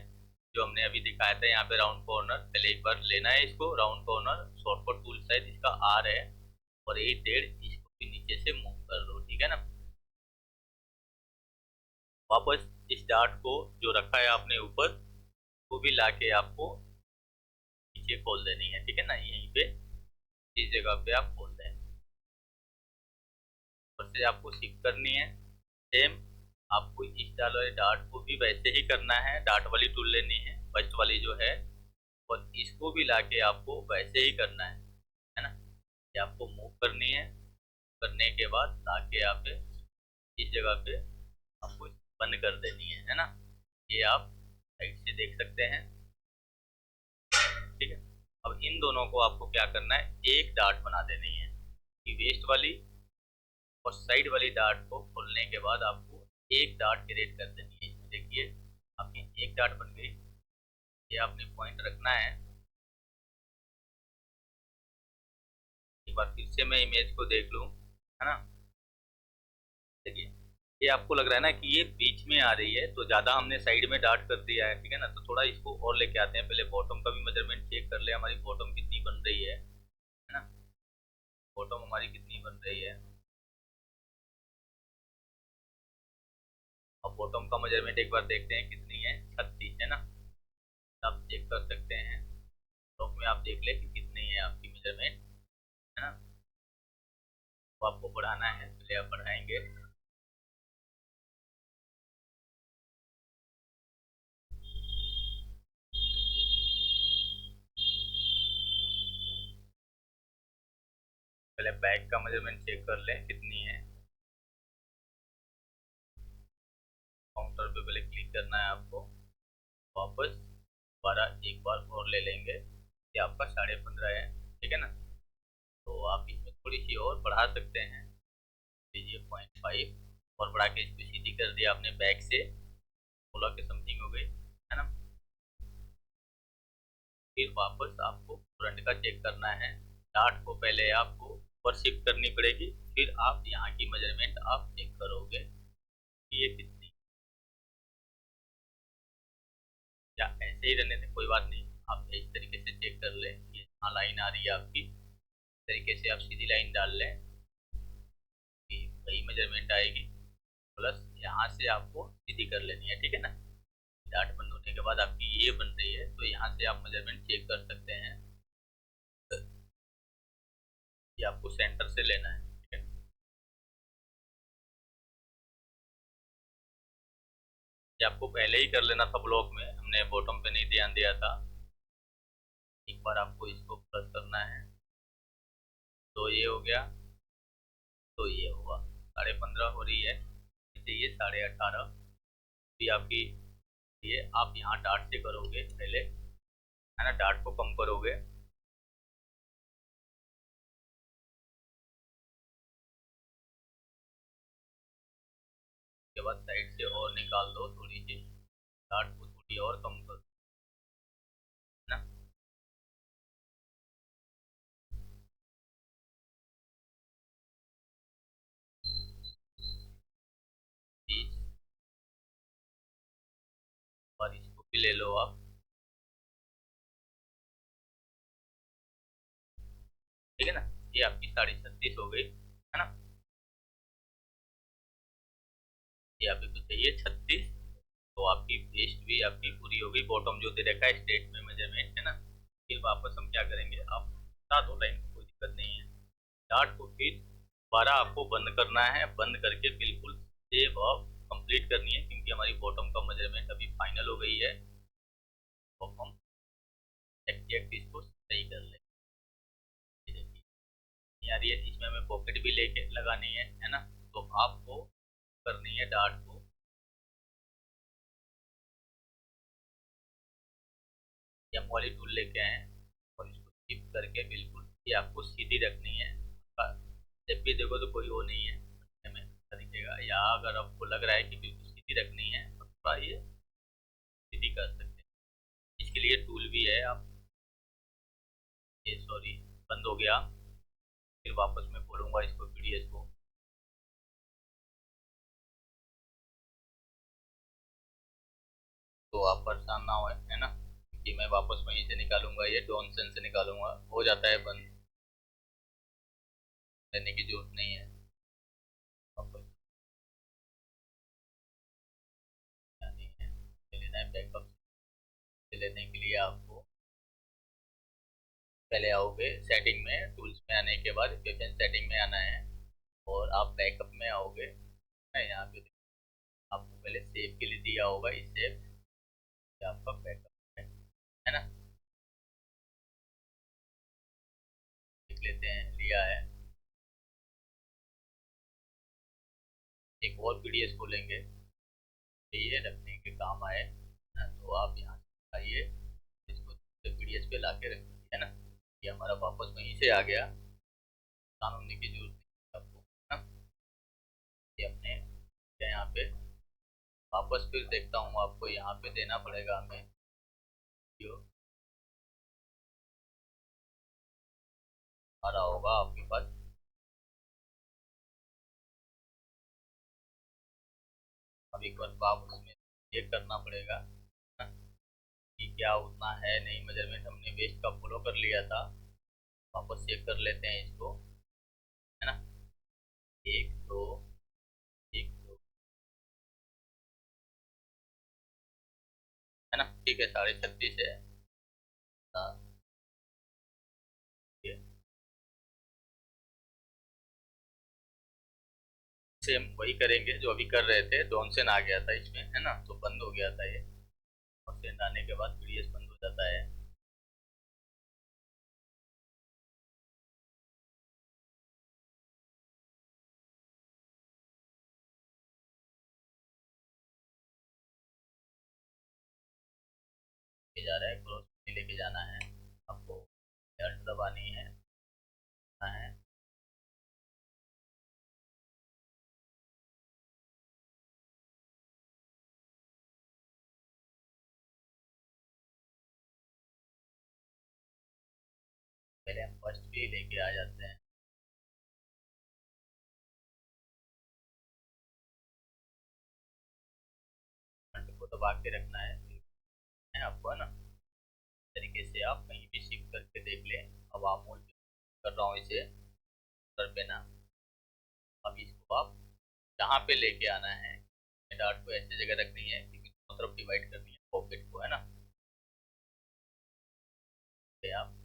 जो हमने अभी दिखाया था। यहाँ पे राउंड कॉर्नर, पहले एक बार लेना है इसको, राउंड कॉर्नर शॉर्टकट टूल शायद इसका आर है, और 8 इसको भी नीचे से मूव कर दो, ठीक है ना। वापस इस डार्ट को जो रखा है आपने ऊपर, वो भी लाके आपको नीचे खोल देनी है, ठीक है ना। यहीं पे इस जगह पे आप खोल दें, ऊपर से आपको शिफ्ट करनी है। सेम आपको इस वाले डार्ट को भी वैसे ही करना है, डार्ट वाली टूल लेनी है फर्स्ट वाली जो है, और इसको भी लाके आपको वैसे ही करना है ना। ये आपको मूव करनी है, करने के बाद लाके आप इस जगह पे आपको बंद कर देनी है ना। ये आप साइड से देख सकते हैं, ठीक है। अब इन दोनों को आपको क्या करना है, एक डार्ट बना देनी है, कि वेस्ट वाली और साइड वाली डार्ट को खोलने के बाद आपको एक डार्ट क्रिएट कर देनी है। इसमें देखिए आपकी एक डार्ट बन गई। ये आपने पॉइंट रखना है। एक बार फिर से मैं इमेज को देख लूँ, है ना। देखिए ये आपको लग रहा है ना कि ये बीच में आ रही है, तो ज्यादा हमने साइड में डार्ट कर दिया है, ठीक है ना। तो थोड़ा इसको और लेके आते हैं, पहले बॉटम का भी मेजरमेंट चेक कर ले, हमारी बॉटम कितनी बन रही है ना। बॉटम हमारी कितनी बन रही है। अब बॉटम का मेजरमेंट एक बार देखते हैं कितनी है, 36 है ना। आप चेक कर सकते हैं, टॉप में आप देख ले कि कितनी है आपकी मेजरमेंट, है ना। तो आपको बढ़ाना है, पहले आप बढ़ाएंगे। पहले बैक का मेजरमेंट चेक कर लें कितनी है। काउंटर पे पहले क्लिक करना है आपको, वापस दोबारा एक बार और ले लेंगे, ये आपका 15.5 है, ठीक है ना। तो आप इसमें थोड़ी सी और बढ़ा सकते हैं, लीजिए 0.5 और बढ़ा के इसको सीधी कर दिया आपने बैक से, 16 के समथिंग हो गई, है ना। फिर वापस आपको फ्रंट का चेक करना है, डार्ट को पहले आपको ऊपर शिफ्ट करनी पड़ेगी, फिर आप यहाँ की मेजरमेंट आप चेक करोगे कि ये कितनी, या ऐसे ही रहने दें कोई बात नहीं। आप इस तरीके से चेक कर लें, ये यहाँ लाइन आ रही है आपकी, इस तरीके से आप सीधी लाइन डाल लें कि वही मेजरमेंट आएगी, प्लस यहाँ से आपको सीधी कर लेनी है, ठीक है ना। डार्ट बंद होने के बाद आपकी ये बन रही है, तो यहाँ से आप मेजरमेंट चेक कर सकते हैं, ये आपको सेंटर से लेना है, ठीक है। ये आपको पहले ही कर लेना था, ब्लॉक में हमने बॉटम पे नहीं ध्यान दिया था। एक बार आपको इसको प्लस करना है, तो ये हो गया, तो ये हुआ 15.5 हो रही है, इसे ये 18.5 भी आपकी। ये आप यहाँ डार्ट से करोगे पहले, है ना, डार्ट को कम करोगे। उसके बाद साइड से और निकाल दो थोड़ी सी, डार्ट को थोड़ी और कम कर दो, है ना। 30, और इसको भी ले लो आप, ठीक है ना। ये आपकी 36.5 हो गई, है ना। ये आपको चाहिए 36, तो आपकी वेस्ट भी आपकी पूरी हो गई, बॉटम जो दे रखा है स्ट्रेट में मेजरमेंट, है ना। फिर वापस हम क्या करेंगे, आप बता दो लाइन को, कोई दिक्कत नहीं है। डार्ट को फिर दोबारा आपको बंद करना है, बंद करके बिल्कुल सेव ऑफ कंप्लीट करनी है, क्योंकि हमारी बॉटम का मेजरमेंट अभी फाइनल हो गई है। तो हम एग्जैक्ट इसको सही कर लेंगे, यार ये इसमें हमें पॉकेट भी लेके लगानी है ना। तो आपको करनी है डार्ट को, या मॉली टूल लेके आए और इसको टिप करके बिल्कुल ये आपको सीधी रखनी है। जब भी देखो तो कोई वो नहीं है, हमें अच्छा दिखेगा, या अगर आपको लग रहा है कि बिल्कुल सीधी रखनी है तो थोड़ा ये सीधी कर सकते हैं, इसके लिए टूल भी है। आप ये सॉरी बंद हो गया, फिर वापस मैं खोलूंगा इसको पीडीएफ को। तो आप परेशान ना हो, है ना, कि मैं वापस वहीं से निकालूंगा, ये डॉनसन से निकालूंगा, हो जाता है बंद, लेने की जरूरत नहीं है वापस, नहीं है। लेना है बैकअप, लेने के लिए आपको पहले आओगे सेटिंग में, टूल्स में आने के बाद वेपन सेटिंग में आना है, और आप बैकअप में आओगे, मैं यहाँ पे आपको पहले सेव के लिए दिया होगा, इस सेव आपका बैकअप है ना। देख लेते हैं, लिया है। एक और पीडीएफ खोलेंगे, ये रखने के काम आए ना, तो आप यहाँ से आइए, इसको पीडीएफ पे ला के रखिए, है ना। ये हमारा वापस वहीं से आ गया, कानूनी की जरूरत नहीं आपको, है ना। ये अपने यहाँ पे वापस फिर देखता हूँ, आपको यहाँ पे देना पड़ेगा हमें, जो आ रहा होगा आपके पास, अब एक बार वापस उसमें चेक करना पड़ेगा ना, कि क्या उतना है नहीं, मेजरमेंट हमने वेस्ट का फॉलो कर लिया था। वापस चेक कर लेते हैं इसको, है ना। एक दो, एक दो, है ना, ठीक है, 36.5 है। हाँ, ठीक है। सेम वही करेंगे जो अभी कर रहे थे। डॉनसन आ गया था इसमें, है ना, तो बंद हो गया था ये। और सेंड आने के बाद पीडीएस बंद हो जाता है। ये जा रहा है क्रॉस लेके जाना है आपको, एल्ट दबानी है। पहले हम फर्स्ट पे लेके आ जाते हैं। फ्रंट को दबा के रखना है आपको, है ना। इस तरीके से आप कहीं भी शिफ्ट करके देख लें। अब आप मोड कर रहा हूँ इसे कर पे ना। अब इसको आप जहाँ पे लेके आना है, डार्ट को ऐसी जगह रखनी है कि दोनों तरफ डिवाइड करनी है पॉकेट को, है ना। ये आप,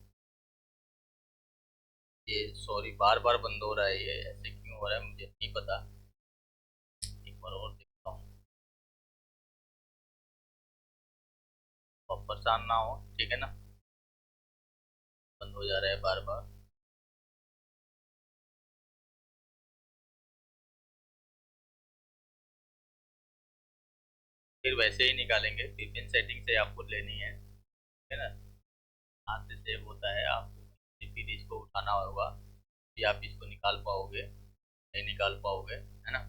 ये सॉरी बार बार बंद हो रहा है, ये ऐसे क्यों हो रहा है मुझे नहीं पता। एक बार और देखता हूँ, और परेशान ना हो, ठीक है ना। बंद हो जा रहा है बार बार। फिर वैसे ही निकालेंगे, फिर पिन सेटिंग से आपको लेनी है ना। हाथ से सेव होता है, आपको फिर इसको उठाना होगा, फिर आप इसको निकाल पाओगे, नहीं निकाल पाओगे, है ना।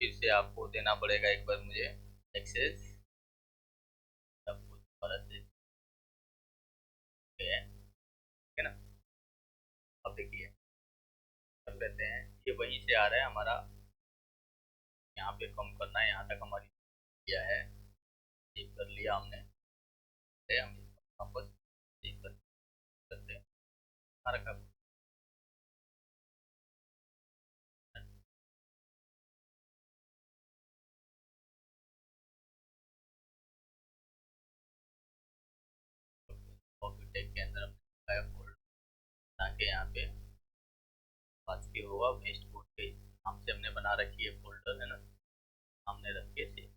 फिर से आपको देना पड़ेगा एक बार मुझे एक्सेस, आपको दोबारा से है ना। अब देखिए कर लेते हैं, ये वहीं से आ रहा है हमारा। यहाँ पे कम करना है, यहाँ तक हमारी किया है, ये कर लिया हमने। हम वापस कर सकते हैं, रखा कॉपी टेक के अंदर हमने फोल्डर ताकि यहाँ पे बात की होगा वेस्ट कोड के नाम से हमने बना रखी है फोल्डर, है ना। हमने रख के सेव,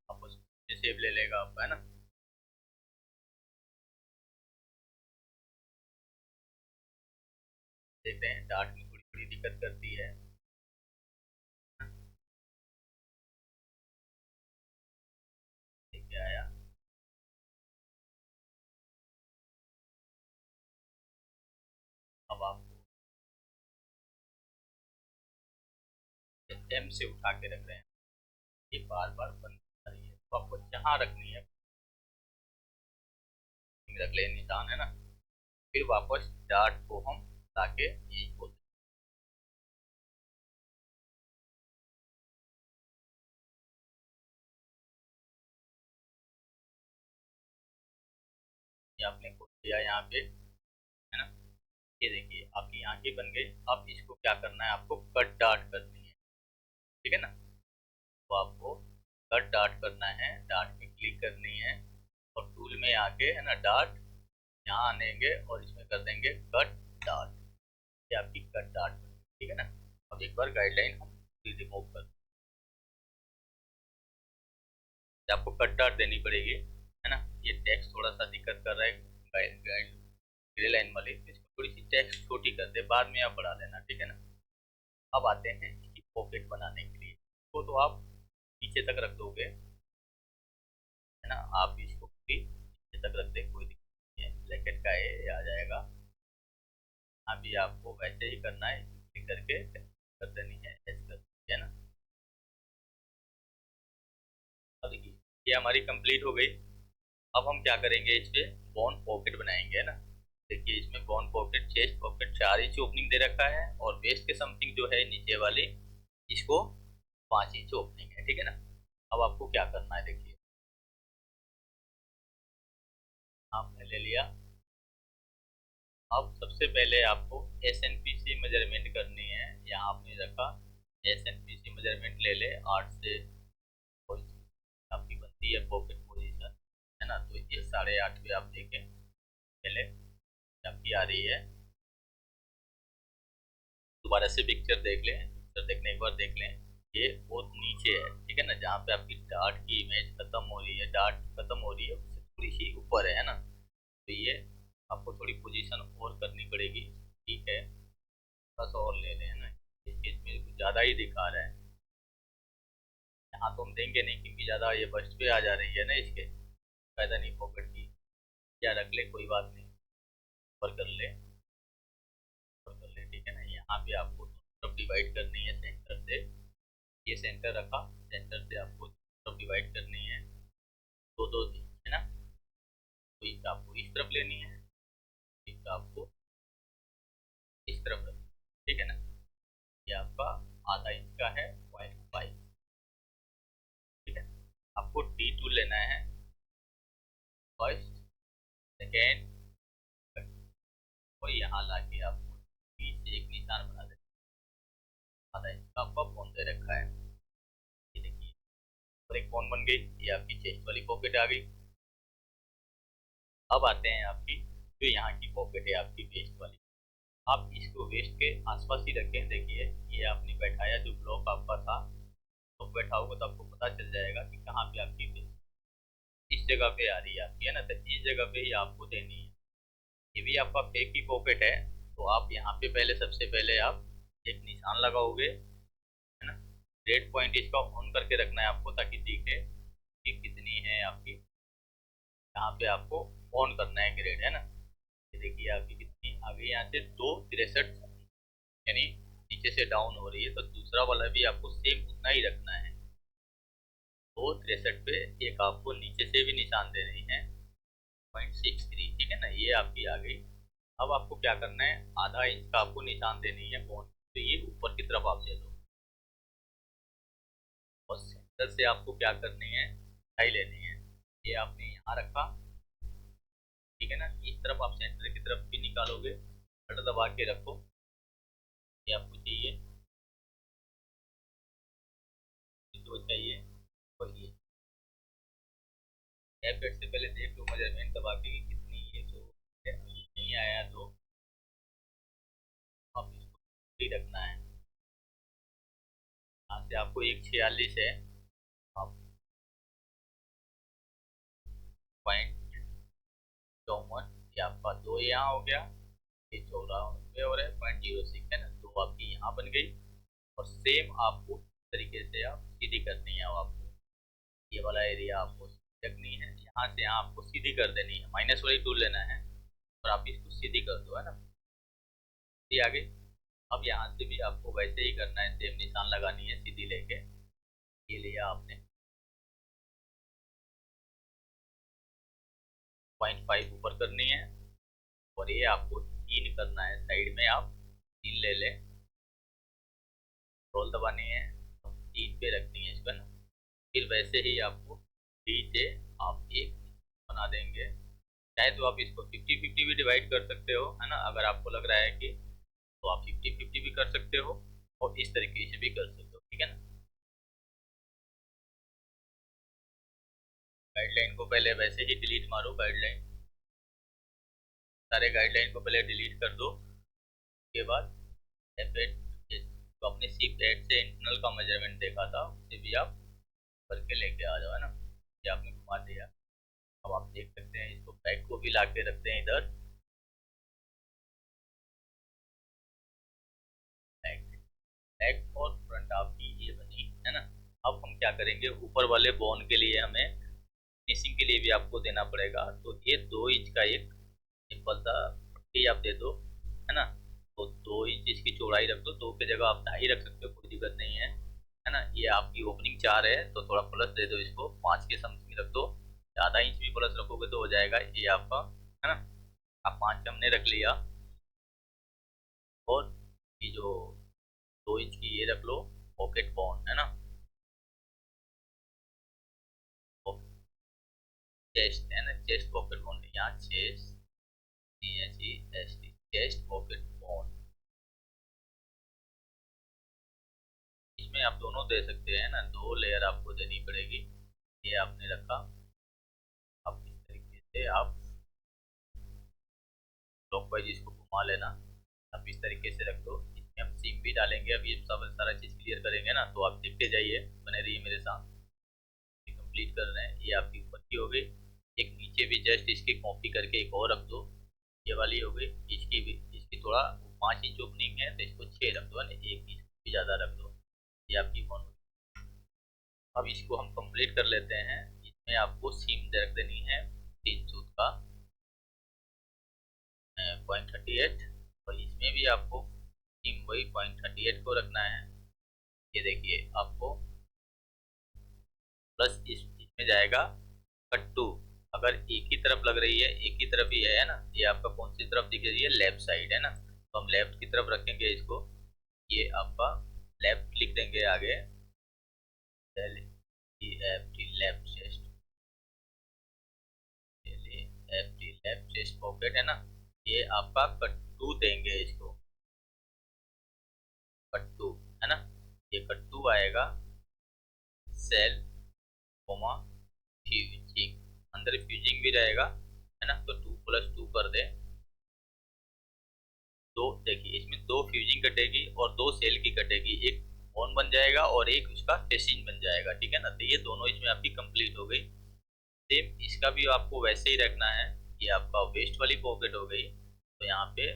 वापस सेव ले लेगा आपका, है ना। देखते हैं डार्ट में थोड़ी थोड़ी दिक्कत करती है। ठीक है आया। अब आपको एम से उठा के रख रहे हैं, ये बार बार बंद कर रही है, तो आपको जहाँ रखनी है रख ले निशान, है ना। फिर वापस डार्ट को हम लाके ये खोल, ये आपने खोल दिया यहाँ पे, है ना। ये देखिए आपकी आंखें बन गई। अब इसको क्या करना है, आपको कट डार्ट करनी है, ठीक है ना। तो आपको कट डार्ट करना है, डार्ट पे क्लिक करनी है, और टूल में आके, है ना, डार्ट यहाँ आनेंगे और इसमें कर देंगे कट डार्ट। ये आपकी कट डार्ट, ठीक है ना। अब एक बार गाइडलाइन हम रिमूव कर, आपको कट डार्ट देनी पड़ेगी, है ना। ये टेक्स्ट थोड़ा सा दिक्कत कर रहा है, गाइड गाइड ग्रे लाइन वाले, इसको थोड़ी सी टेक्स्ट छोटी कर दे, बाद में आप बढ़ा लेना, ठीक है ना। अब आते हैं इसकी पॉकेट बनाने के लिए, इसको तो आप नीचे तक रख दोगे, है ना। आप इसको भी नीचे तक रख दे, कोई दिक्कत नहीं है, ब्लैकेट का ये आ जाएगा। अभी आपको वैसे ही करना है, क्लिक करके कर देनी है, ऐसे कर, है ना। अब देखिए ये हमारी कंप्लीट हो गई, अब हम क्या करेंगे, इस पे बॉन पॉकेट बनाएंगे, है ना। देखिए इसमें bone pocket, chest pocket 4 inch opening दे रखा है, और वेस्ट के समथिंग जो है नीचे वाली, इसको 5 इंच ओपनिंग है, ठीक है ना। अब आपको क्या करना है, देखिए आपने ले लिया। अब सबसे पहले आपको S N P C measurement करनी है। यहाँ आपने रखा S N P C measurement ले ले, 8 से आपकी बनती है पॉकेट पोजीशन, है ना। तो ये 8.5 पे आप देखें पहले आपकी आ रही है। दोबारा से पिक्चर देख लें, पिक्चर देखने के बाद देख लें, ये बहुत नीचे है, ठीक है ना। जहाँ पे आपकी डार्ट की इमेज खत्म हो रही है, डार्ट खत्म हो रही है, उससे थोड़ी सी ऊपर है ना। तो ये आपको थोड़ी पोजीशन और करनी पड़ेगी, ठीक है। बस और ले लें, है ना। इस केस में कुछ ज़्यादा ही दिखा रहा है। यहाँ तो हम देंगे नहीं, क्योंकि ज़्यादा ये बस्ट पे आ जा रही है ना, इसके फायदा नहीं पॉकेट की। या रख ले, कोई बात नहीं, ऊपर कर ले, ऊपर कर ले, ठीक है ना। यहाँ पे आपको तरफ डिवाइड करनी है सेंटर से। ये सेंटर रखा, सेंटर से आपको तरफ डिवाइड करनी है, दो दो दी, है ना। तो एक आपको इस तरफ लेनी है, एक आपको इस तरफ रखनी है, ठीक है ना। ये आपका आधा इंच का है, 0.5, ठीक है। आपको D2 लेना है, फर्स्ट सेकेंड, और यहाँ लाके आपको बीच से एक निशान बना देना। आधा इंच का आपका बॉन दे रखा है, ये देखिए, और एक बॉन बन गई। ये आपकी चेस्ट वाली पॉकेट आ गई। अब आते हैं आपकी जो यहाँ की पॉकेट है, आपकी वेस्ट वाली। आप इसको वेस्ट के आसपास ही रखें। देखिए ये आपने बैठाया, जो ब्लॉक आपका था, तो बैठा होगा तो आपको पता चल जाएगा कि कहाँ पे आपकी वेस्ट इस जगह पे आ रही है आपकी, है ना। तो इस जगह पे ही आपको देनी है। ये भी आपका फेक की पॉकेट है, तो आप यहाँ पे पहले, सबसे पहले आप एक निशान लगाओगे, है ना। रेड पॉइंट इसका ऑन करके रखना है आपको, ताकि दिखे कि कितनी है आपकी। यहाँ पे आपको ऑन करना है ग्रेड, है ना। ये देखिए आपकी कितनी आ गई, यहाँ से 263, यानी नीचे से डाउन हो रही है। तो दूसरा वाला भी आपको सेम उतना ही रखना है, 263 पे। एक आपको नीचे से भी निशान दे रही है, 0.63, ठीक है ना। ये आपकी आ गई। अब आपको क्या करना है, आधा इंच का आपको निशान देनी है बॉन्ड, तो ये ऊपर की तरफ आप दे दो। और सेंटर से आपको क्या करनी है, ढाई लेनी है। ये आपने यहाँ रखा, ठीक है ना। इस तरफ आप सेंटर की तरफ भी निकालोगे, बटन दबा के रखो। ये आपको चाहिए, जो चाहिए, और ये पेट से पहले देख लो मेजरमेंट दबा के कि कितनी है। तो नहीं आया तो आप इसको ही रखना है। यहाँ से आपको 146 है, आप 0.54, ये आपका 2 यहाँ हो गया, ये 94 और है 0.06, है ना। तो आपकी यहाँ बन गई। और सेम आपको इस तरीके से आप सीधी करनी है। अब आपको ये वाला एरिया आपको रखनी है, यहाँ से यहाँ आपको सीधी कर देनी है। माइनस वाली टूल लेना है और आप इसको सीधी कर दो, है ना। सीधी आ गई। अब यहाँ से भी आपको वैसे ही करना है, सेम निशान लगानी है सीधी लेके। ये लिया आपने, 0.5 ऊपर करनी है, और ये आपको 3 करना है साइड में। आप 3 ले लें, रोल दबानी है, 3 पे रखनी है इसको ना। फिर वैसे ही आपको डी से आप एक बना देंगे। चाहे तो आप इसको 50-50 भी डिवाइड कर सकते हो, है ना। अगर आपको लग रहा है कि, तो आप 50-50 भी कर सकते हो, और इस तरीके से भी कर सकते हो, ठीक है ना। गाइडलाइन को पहले वैसे ही डिलीट मारो, गाइडलाइन, सारे गाइडलाइन को पहले डिलीट कर दो। उसके बाद F8, तो अपने C8 से इंटरनल का मेजरमेंट देखा था, उससे भी आप करके लेके आ जाओ, है ना। ये आपने घुमा दिया। अब आप देख सकते हैं, इसको बैक को भी ला के रखते हैं इधर, बैक, बैक और फ्रंट आपकी ये बनी, है ना। अब हम क्या करेंगे, ऊपर वाले बोन के लिए हमें फिनिशिंग के लिए भी आपको देना पड़ेगा। तो ये 2 इंच का एक सिंपल सा पट्टी आप दे दो, है ना। तो 2 इंच इसकी चौड़ाई रख दो, 2 की जगह आप 2.5 रख सकते हो, कोई दिक्कत नहीं है, है ना। ये आपकी ओपनिंग 4 है, तो थोड़ा प्लस दे दो, इसको 5 के समथिंग रख दो। आधा इंच भी प्लस रखोगे तो हो जाएगा ये आपका, है ना। आप 5 हमने रख लिया, और ये जो 2 इंच की ये रख लो पॉकेट बॉन्ड, है ना। चेस्ट है ना, चेस्ट पॉकेट बॉन्ड, यहाँ chest, CHEST, chest pocket bond. इसमें आप दोनों दे सकते हैं ना, 2 लेयर आपको देनी पड़ेगी। ये आपने रखा, अब इस तरीके से आप क्लॉकवाइज इसको घुमा लेना। आप इस तरीके से रख दो। इसमें हम सीम भी डालेंगे, अब ये सब सारा चीज़ क्लियर करेंगे ना, तो आप देखते जाइए, बने रहिए मेरे साथ। कंप्लीट कर रहे हैं, ये आपकी ऊपर की हो गई। एक नीचे भी जस्ट इसकी कॉपी करके एक और रख दो, ये वाली हो गई। इसकी भी, इसकी थोड़ा 5 इंच ओपनिंग है तो इसको 6 रख दो, 1 इंच भी ज़्यादा रख दो। ये आपकी बॉन्ड। अब इसको हम कंप्लीट कर लेते हैं। इसमें आपको सीम रख देनी है 3 सूत का 0.38, और इसमें भी आपको सीम वही 0.38 को रखना है। ये देखिए आपको प्लस इसमें जाएगा कट्टू। अगर एक ही तरफ लग रही है, एक ही तरफ ही है ना, ये आपका कौन सी तरफ दिख रही है, लेफ्ट साइड है ना, तो हम लेफ्ट की तरफ रखेंगे इसको। ये आपका लेफ्ट लिख देंगे आगे, left chest, left chest pocket, है ना। ये आपका कट्टू देंगे इसको, कट्टू, है ना। ये कट्टू आएगा, सेल कोमा फ्यूजिंग, अंदर फ्यूजिंग भी रहेगा, है ना। तो 2+2 कर दे। दो देखिए, इसमें 2 फ्यूजिंग कटेगी और 2 सेल की कटेगी, एक बॉन बन जाएगा और एक उसका फेसिंग बन जाएगा, ठीक है ना। तो ये दोनों इसमें आपकी कंप्लीट हो गई। सेम इसका भी आपको वैसे ही रखना है। ये आपका वेस्ट वाली पॉकेट हो गई, तो यहाँ पे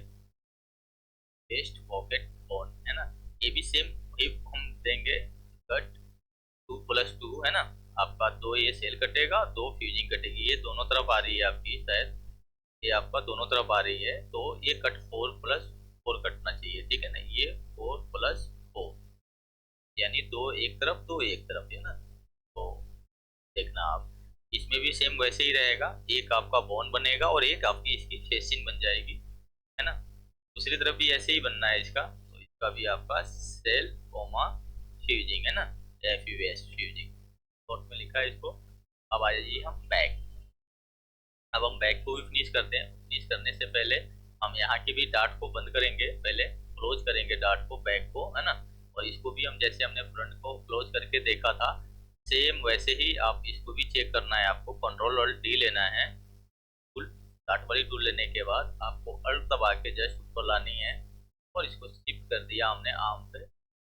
वेस्ट पॉकेट बॉन, है ना। ये भी सेम वही हम देंगे, कट 2+2, है ना। आपका 2 ये सेल कटेगा, 2 फ्यूजिंग कटेगी, ये दोनों तरफ आ रही है आपकी शायद, ये आपका दोनों तरफ आ रही है, तो ये कट 4+4 कटना चाहिए, ठीक है ना। ये 4+4, यानी 2 एक तरफ, 2 एक तरफ, है ना। तो देखना आप, इसमें भी सेम वैसे ही रहेगा, एक आपका बोन बनेगा और एक आपकी इसकी फेसिंग बन जाएगी, है ना। दूसरी तरफ भी ऐसे ही बनना है इसका, तो इसका भी आपका सेल कोमा फ्यूजिंग, है ना, FUS फ्यूजिंग, शॉर्ट में लिखा है इसको। अब आ जाइए हम बैक। अब हम बैक को भी फिनिश करते हैं। फिनिश करने से पहले हम यहाँ की भी डार्ट को बंद करेंगे, पहले क्लोज करेंगे डार्ट को, बैक को, है ना। और इसको भी हम जैसे हमने फ्रंट को क्लोज करके देखा था, सेम वैसे ही आप इसको भी चेक करना है। आपको Ctrl+Alt+D लेना है, टूल, डार्ट वाली टूल लेने के बाद आपको अल्ट दबा के जस्ट ऊपर लानी है, और इसको शिफ्ट कर दिया हमने आर्म पे,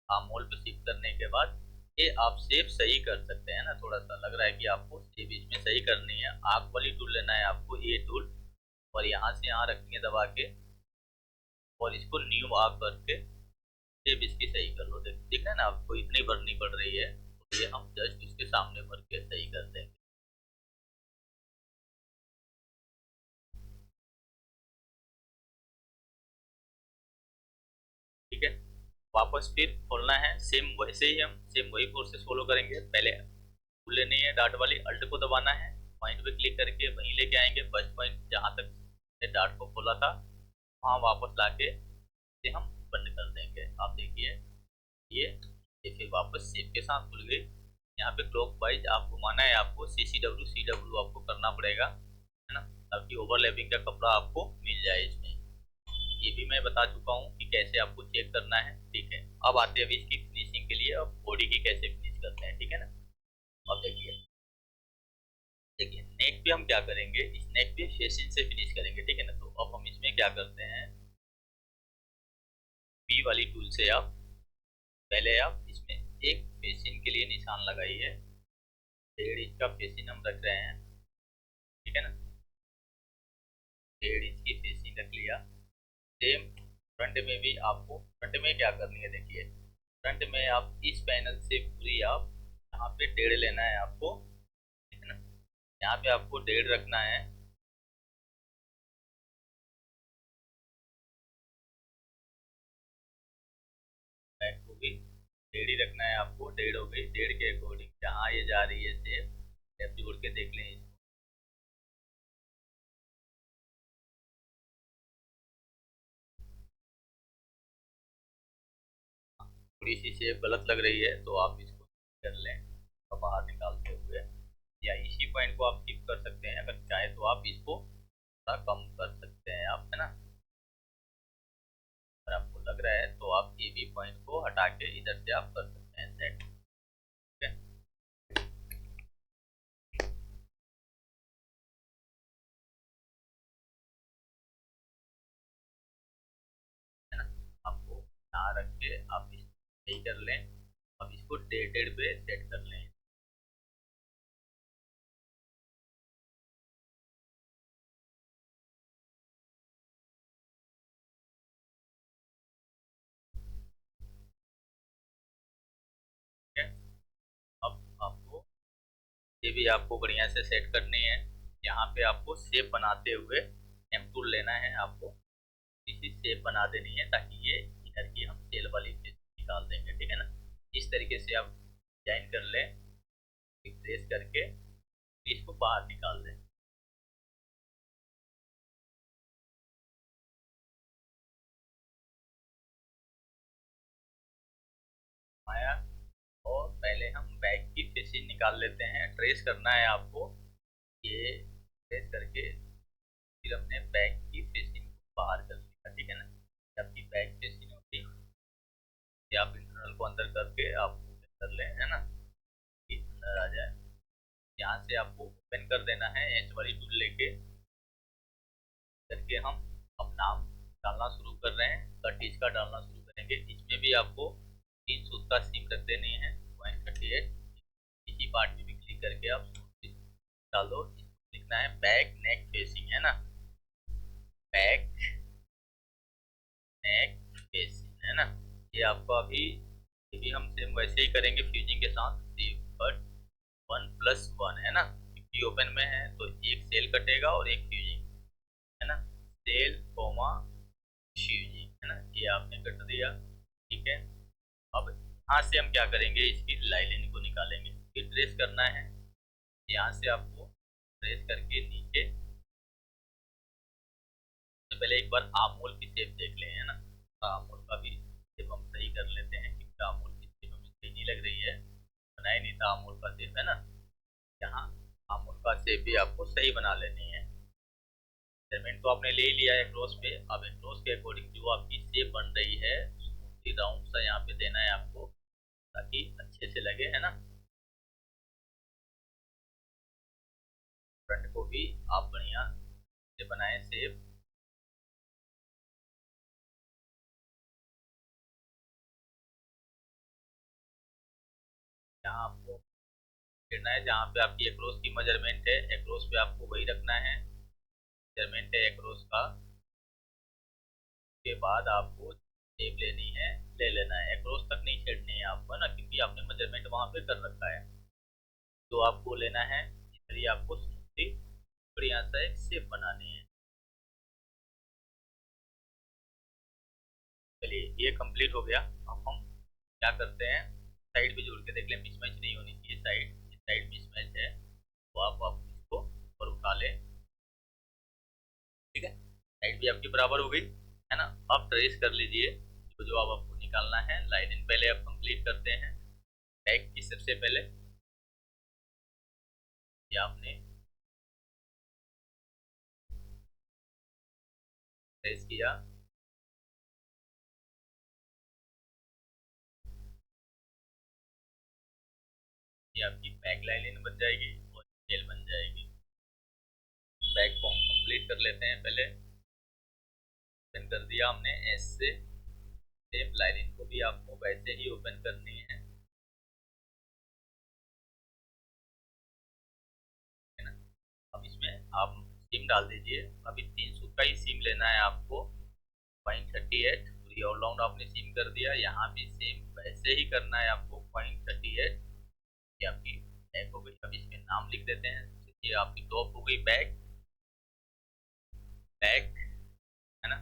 आर्म होल पे शिफ्ट करने के बाद ये आप शेप सही कर सकते हैं ना। थोड़ा सा लग रहा है कि आपको शेप इसमें सही करनी है, आर्क वाली टूल लेना है आपको, ये टूल, और यहाँ से यहाँ रखेंगे दबा के, और इसको न्यू आर्क करके शेप इसकी सही कर लो। दिख रहा है ना आपको, इतनी भरनी पड़ रही है, तो ये हम जस्ट इसके सामने भर के सही कर देंगे। ठीक है, वापस फिर खोलना है, सेम वैसे ही हम सेम वही प्रोसेस फॉलो करेंगे। पहले टूल लेनी है डार्ट वाली, अल्ट को दबाना है, पॉइंट पे क्लिक करके वहीं लेके आएंगे फर्स्ट पॉइंट जहां तक डार्ट को खोला था, वहां वापस लाके इसे हम बंद कर देंगे। आप देखिए ये फिर वापस सेम के साथ खुल गई। यहाँ पे क्लॉक वाइज आप घुमाना है, आपको CCW आपको करना पड़ेगा, है ना, ताकि ओवरलैपिंग का कपड़ा आपको मिल जाए इसमें। ये भी मैं बता चुका हूँ कि कैसे आपको चेक करना है, ठीक है। अब आते हैं अभी इसकी फिनिशिंग के लिए, अब बॉडी की कैसे फिनिश करते हैं, ठीक है ना। अब देखिए, देखिए नेक पे हम क्या करेंगे, इस नेक पे फेसिंग से फिनिश करेंगे, ठीक है ना। तो अब हम इसमें क्या करते हैं, पी वाली टूल से आप पहले आप इसमें एक फेसिंग के लिए निशान लगाइए, 1.5 इंच का फेसिंग हम रख रहे हैं, ठीक है ना। 1.5 इंच की फेसिंग रख लिया। सेम फ्रंट में भी आपको, फ्रंट में क्या करनी है, देखिए फ्रंट में आप इस पैनल से पूरी आप यहाँ पे 1.5 लेना है आपको, ठीक है ना। यहाँ पे आपको 1.5 रखना है, बैक को भी 1.5 ही रखना है आपको, 1.5 हो गई। 1.5 के अकॉर्डिंग जहाँ ये जा रही है सेप, सेप जोड़ के देख लें इसको, थोड़ी सी शेप गलत लग रही है तो आप इसको कर लें और बाहर निकालते हुए, या इसी पॉइंट को आप टिक कर सकते हैं, अगर चाहे तो आप इसको थोड़ा कम कर सकते हैं आप, है ना। अगर आपको लग रहा है तो आप ये भी पॉइंट को हटा के इधर से आप कर सकते हैं सेट। ठीक है, है ना। आपको यहाँ रख के आप इसको यही कर लें। अब इसको डेटेड पे सेट कर लें। ठीक है, अब आपको ये भी आपको बढ़िया से सेट करनी है। यहाँ पे आपको शेप बनाते हुए एम टूल लेना है, आपको इसी शेप बना देनी है ताकि ये इधर की हम सेल वाली चीज निकाल देंगे। ठीक है ना, इस तरीके से आप डिजाइन कर लें, प्रेस करके इसको बाहर निकाल दें। आया, और पहले हम बैक की फेसिंग निकाल लेते हैं। ट्रेस करना है आपको, ये ट्रेस करके फिर हमने बैक की फेसिंग को बाहर कर लिया। ठीक है ना, आपकी बैक फेसिंग होगी, ये आप इंटरनल को अंदर करके आप कर लें, है ना, ये अंदर आ जाए। यहाँ से आपको ओपन कर देना है एच वाली टूल लेके करके। हम अब नाम डालना शुरू कर रहे हैं, कट इसका डालना शुरू करेंगे। इसमें भी आपको 3 सूत्र का सीम रख देनी है, 0.38। इसी पार्ट में भी क्लिक करके आप डाल दो। लिखना है बैक नेक फेसिंग, है ना, बैक नेक फेसिंग, है ना। ये आपको अभी ये भी हम सेम वैसे ही करेंगे फ्यूजिंग के साथ, बट 1+1, है ना, क्योंकि ओपन में है तो एक सेल कटेगा और एक फ्यूजिंग, है ना, सेल कोमा फ्यूजिंग, है ना, ये आपने कट दिया। ठीक है, अब यहाँ से हम क्या करेंगे, इसकी लाइनिंग को निकालेंगे। फिर ट्रेस करना है, यहाँ से आपको ट्रेस करके नीचे तो पहले एक बार आमूल की शेप देख लें, है ना। आमूल का भी शेप हम सही कर लेते हैं, क्योंकि आमूल की शेप हमें सही नहीं लग रही है, बनाया नहीं था आमूल का शेप, है ना। यहाँ आमूल का शेप भी आपको सही बना लेनी है। मेजरमेंट तो आपने ले ही लिया है क्रॉस पे। अब क्रॉस के अकॉर्डिंग जो आपकी शेप बन रही है राउंड सा यहाँ पे देना है आपको, ताकि अच्छे से लगे, है ना। फ्रंट को भी आप बढ़िया से बनाए शेप। यहाँ आपको गिरना है जहाँ पे आपकी एक्रोस की मेजरमेंट है, एक्रोस पे आपको वही रखना है, मेजरमेंट है एक्रोस का। के बाद आपको शेप लेनी है, ले लेना है, एक्रोस तक नहीं छेड़नी है आपको ना, क्योंकि आपने मेजरमेंट वहां पे कर रखा है। तो आपको लेना है, इसलिए आपको स्मूथली बढ़िया सा एक शेप बनानी है। चलिए ये कंप्लीट हो गया। अब हम क्या करते हैं, साइड भी जोड़ के देख लें, मिसमैच नहीं होनी चाहिए। साइड मिसमैच है तो आप इसको ऊपर उठा लें। ठीक है, साइड भी आपकी बराबर हो गई, है ना। अब ट्रेस कर लीजिए तो जो अब आपको निकालना है। लाइनिंग पहले आप कंप्लीट करते हैं, बैक की सबसे पहले ये आपने ट्रेस किया, ये आपकी बैक लाइनिंग बन जाएगी और टेल बन जाएगी। बैक को हम कंप्लीट कर लेते हैं पहले। ओपन कर दिया हमने एस से, सेम लाइनिंग को भी आपको वैसे ही ओपन करनी है ना। अब इसमें आप सीम डाल दीजिए। अभी 300 का ही सीम लेना है आपको, 0.38। पूरी ऑल राउंड आपने सीम कर दिया, यहाँ भी सेम वैसे ही करना है आपको, 0.38। ये आपकी बैक हो गई। अब इसमें नाम लिख देते हैं, ये आपकी टॉप हो गई बैक, बैक, है ना।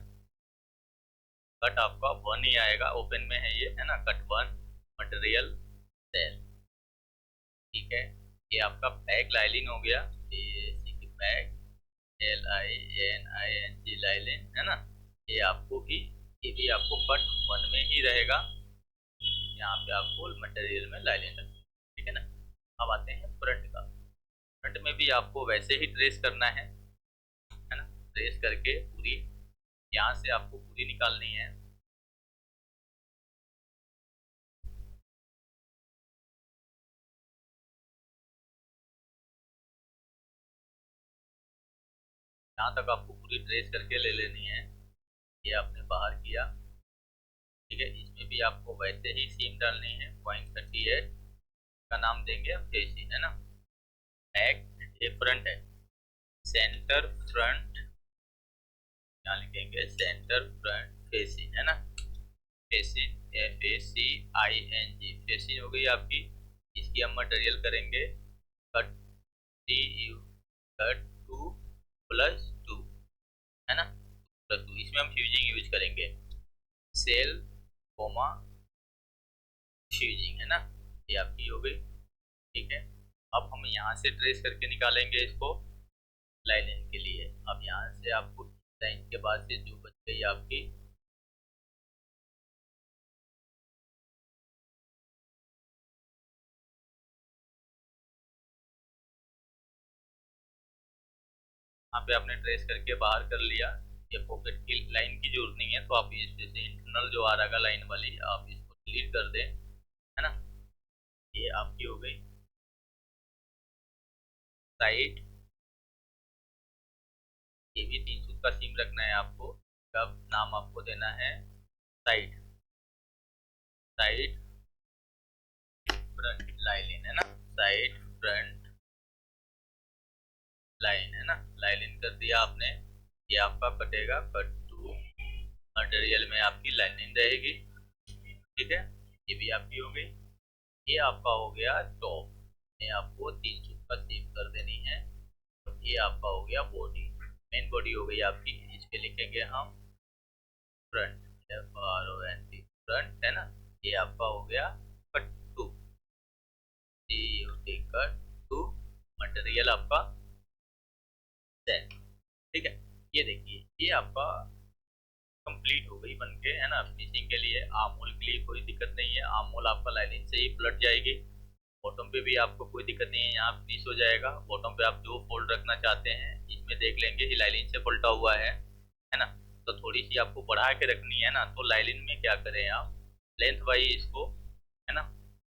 कट आपका 1 ही आएगा, ओपन में है ये, है ना, कट 1 मटेरियल सेल। ठीक है, ये आपका बैक लाइनिंग हो गया, ये बैक LINING लाइनिंग, है ना। ये आपको भी, ये भी आपको कट 1 में ही रहेगा। यहाँ पे आपको मटेरियल में लाइनिंग लगती है, ठीक है ना। अब आते हैं फ्रंट का। फ्रंट में भी आपको वैसे ही ट्रेस करना है ना। ट्रेस करके पूरी यहाँ से आपको पूरी निकालनी है। यहाँ तक आपको पूरी ट्रेस करके ले लेनी है। ये आपने बाहर किया, ठीक है। इसमें भी आपको वैसे ही सीम डालनी है। .38 का नाम देंगे हम फेसी, है ना। बैक, ये फ्रंट है। सेंटर फ्रंट, यहाँ लिखेंगे सेंटर फ्रंट फेसी, है ना। फेसिंग, FACING, फेसिंग हो गई आपकी। इसकी हम मटेरियल करेंगे कट, TU, कट 2+2, है ना। +2, इसमें हम फ्यूजिंग यूज करेंगे। सेल कोमा फ्यूजिंग, है ना। ये आपकी हो गई, ठीक है। अब हम यहाँ से ट्रेस करके निकालेंगे इसको लाइनिंग के लिए। अब यहाँ से आपको लाइन के बाद से जो बच गई आपकी, यहाँ पे आपने ट्रेस करके बाहर कर लिया। ये पॉकेट की लाइन की जरूरत नहीं है, तो आप इसमें से इंटरनल जो आ रहा लाइन वाली, आप इसको डिलीट कर दें, है ना। ये आपकी हो गई साइड। ये भी 3 सूत का सीम रखना है आपको। कब नाम आपको देना है साइड, साइड फ्रंट लाइन, है ना। साइड फ्रंट लाइन, है ना। लाइन कर दिया आपने। ये आपका कटेगा कट 2, मटेरियल में आपकी लाइनिंग रहेगी, ठीक है। ये भी आपकी हो गई। ये आपका हो गया टॉप में, आपको 3 सूत का सीम कर देनी है। ये आपका हो गया बॉडी, मेन बॉडी हो गई आपकी। इस पे लिखेंगे हम फ्रंट, FRONT, फ्रंट, है ना। ये आपका हो गया कट 2, कट 2, मटेरियल आपका सेट, ठीक है। ये देखिए, ये आपका कंप्लीट हो गई बनके, है ना। फिनिशिंग के लिए आर्म होल के लिए कोई दिक्कत नहीं है। आर्म होल आपका लाइनिंग से ही पलट जाएगी। बॉटम पे भी आपको कोई दिक्कत नहीं है, यहाँ फिनिश हो जाएगा। बॉटम पे आप जो फोल्ड रखना चाहते हैं इसमें देख लेंगे कि लाइनिंग से पलटा हुआ है ना। तो थोड़ी सी आपको बढ़ा के रखनी है ना। तो लाइनिंग में क्या करें आप, लेंथ वाइज इसको, है ना,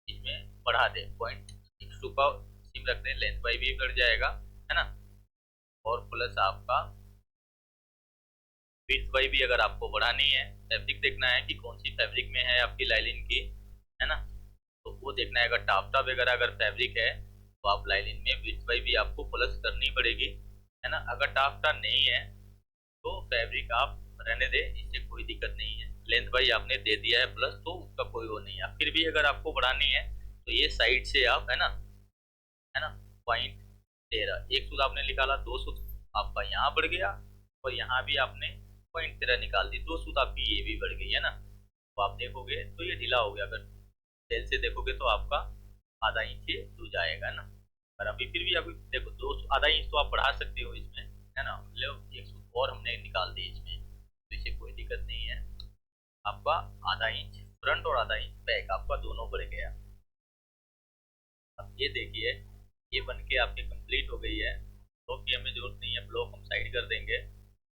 इसमें बढ़ा दें। .62 का सिम रख दें, लेंथ वाइज भी बढ़ जाएगा, है ना। और प्लस आपका विड्थ वाइज भी अगर आपको बढ़ानी है, फैब्रिक देखना है कि कौन सी फैब्रिक में है आपकी लाइनिंग की, है ना। तो वो देखना है। अगर टाफ्टा वगैरह अगर फैब्रिक है तो आप लाइनिंग में विड्थ वाइज भी आपको प्लस करनी पड़ेगी, है ना। अगर टाफ्टा नहीं है तो फैब्रिक आप रहने दें, इससे कोई दिक्कत नहीं है। लेंथ वाइज आपने दे दिया है प्लस, तो उसका कोई वो नहीं है। फिर भी अगर आपको बढ़ानी है तो ये साइड से आप, है ना, .13, एक सूद आपने निकाला, 2 सूद आपका यहाँ बढ़ गया, और यहाँ भी आपने .13 निकाल दी, 2 सूद आपकी ये भी बढ़ गई, है ना। तो आप देखोगे तो ये ढीला हो गया। अगर सेल से देखोगे तो आपका आधा इंच ये लूज आएगा ना। और अभी फिर भी अभी देखो, आधा इंच तो आप बढ़ा सकते हो इसमें, है ना। लो, एक सूद और हमने निकाल दी इसमें, तो इसे कोई दिक्कत नहीं है। आपका आधा इंच फ्रंट और आधा इंच बैक, आपका दोनों बढ़ गया। अब ये देखिए, ये बन के आपकी कंप्लीट हो गई है। ब्लॉक की हमें जरूरत नहीं है, ब्लॉक हम साइड कर देंगे,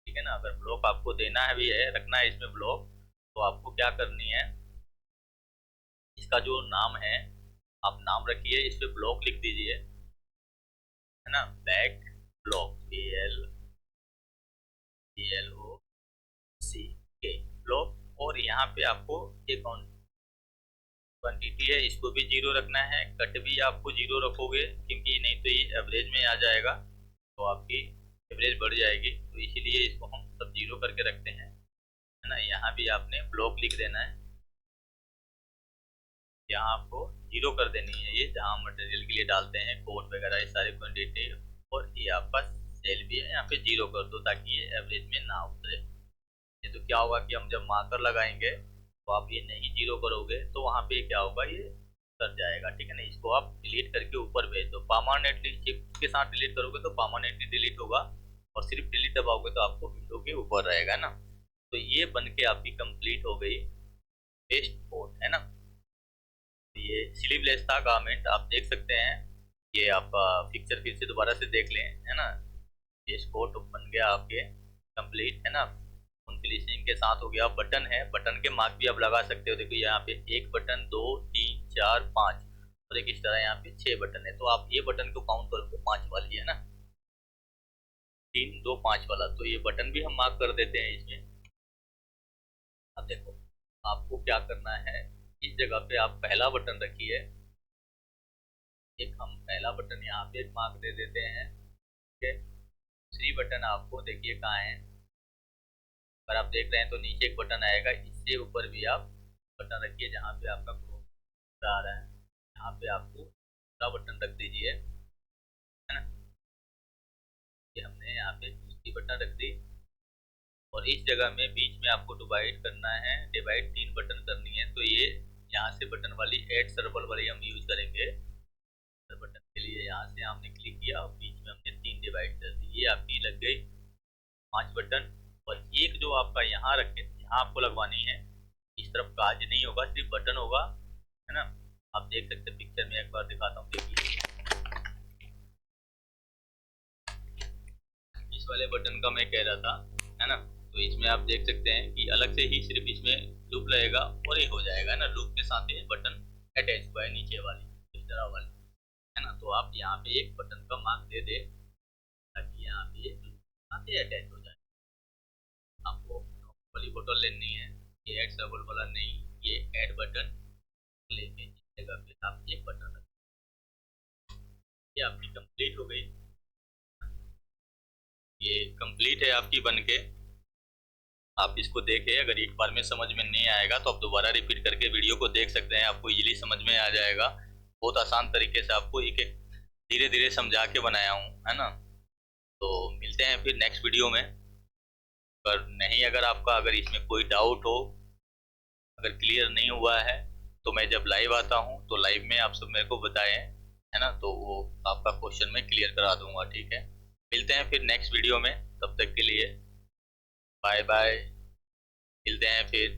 ठीक है ना। अगर ब्लॉक आपको देना है भी है, रखना है इसमें ब्लॉक, तो आपको क्या करनी है, इसका जो नाम है आप नाम रखिए, इस पे ब्लॉक लिख दीजिए, है ना। Back block, BLOC block. और यहाँ पे आपको एक क्वांटिटी है, इसको भी 0 रखना है। कट भी आपको 0 रखोगे, क्योंकि नहीं तो ये एवरेज में आ जाएगा, तो आपकी एवरेज बढ़ जाएगी। तो इसीलिए इसको हम सब 0 करके रखते हैं, है ना। यहाँ भी आपने ब्लॉक लिख देना है, यहाँ आपको 0 कर देनी है। ये जहाँ मटेरियल के लिए डालते हैं कोट वगैरह, ये सारी क्वांटिटी। और ये आपका सेल भी है, यहाँ पे 0 कर दो, ताकि ये एवरेज में ना उतरे। ये तो क्या होगा कि हम जब मार्कर लगाएंगे तो आप ये नहीं 0 करोगे तो वहाँ पे क्या होगा, ये उतर जाएगा, ठीक है ना। इसको आप डिलीट करके ऊपर भेज दो। परमानेंटली शिफ्ट के साथ डिलीट करोगे तो परमानेंटली डिलीट होगा, और सिर्फ डिलीट दबाओगे तो आपको विंडो के ऊपर रहेगा ना। तो ये बन के आपकी कंप्लीट हो गई वेस्ट कोट, है ना। ये स्लीवलेस था गारमेंट, आप देख सकते हैं। ये आपका पिक्चर फिर से दोबारा से देख लें, है ना। ये स्पोर्ट बन गया आपके कंप्लीट, है ना। उन फिनिशिंग के साथ हो गया। बटन है, बटन के मार्क भी आप लगा सकते हो। देखो यहाँ पे एक बटन, दो, तीन, चार, पाँच, और एक इस तरह यहाँ पे 6 बटन है। तो आप ये बटन को काउंट करोगे 5 वाली, है ना, 3, 2, 5 वाला। तो ये बटन भी हम मार्क कर देते हैं इसमें। अब देखो आपको क्या करना है, इस जगह पे आप पहला बटन रखिए। एक हम पहला बटन यहाँ पे मार्क दे देते हैं, ठीक है। दूसरी बटन आपको देखिए कहाँ है, अगर आप देख रहे हैं तो नीचे एक बटन आएगा, इससे ऊपर भी आप बटन रखिए जहाँ पे आपका क्रोम आ रहा है। यहाँ पे आपको दूसरा बटन रख दीजिए, है ना। ये हमने यहाँ पे दूसरी बटन रख दी। और इस जगह में बीच में आपको डिवाइड करना है, डिवाइड 3 बटन करनी है। तो ये यहाँ से बटन वाली ऐड सर्कल वाली हम यूज करेंगे। बटन के लिए यहाँ से हमने क्लिक किया और बीच में हमने 3 डिवाइड कर दी। ये आपकी लग गई 5 बटन। और एक जो आपका यहाँ रखे, यहाँ आपको लगवानी है, इस तरफ काज नहीं होगा, सिर्फ बटन होगा, है ना। आप देख सकते हैं पिक्चर में, एक बार दिखाता हूँ, देखिए इस वाले बटन का मैं कह रहा था, है ना। तो इसमें आप देख सकते हैं कि अलग से ही सिर्फ इसमें लूप लगेगा और ये हो जाएगा, है ना। लूप के साथ ये बटन अटैच हुआ है नीचे वाली इस तरह वाली, है ना। तो आप यहाँ पे एक बटन का मार्क दे दे ताकि यहाँ पे यहाँ से अटैच हो जाए। आपको वाली बोतल लेनी है, ये ऐड सर्कल वाला नहीं, ये ऐड बटन लेके इस जगह पे आप एक बटन रखें। ये आपकी कंप्लीट हो गई। ये कंप्लीट है आपकी बन के। आप इसको देखें, अगर एक बार में समझ में नहीं आएगा तो आप दोबारा रिपीट करके वीडियो को देख सकते हैं, आपको इजीली समझ में आ जाएगा। बहुत आसान तरीके से आपको एक एक धीरे धीरे समझा के बनाया हूँ, है ना। तो मिलते हैं फिर नेक्स्ट वीडियो में। पर नहीं, अगर आपका अगर इसमें कोई डाउट हो, अगर क्लियर नहीं हुआ है, तो मैं जब लाइव आता हूँ तो लाइव में आप सब मेरे को बताएं, है ना। तो वो आपका क्वेश्चन मैं क्लियर करा दूंगा, ठीक है। मिलते हैं फिर नेक्स्ट वीडियो में, तब तक के लिए बाय बाय। मिलते हैं फिर।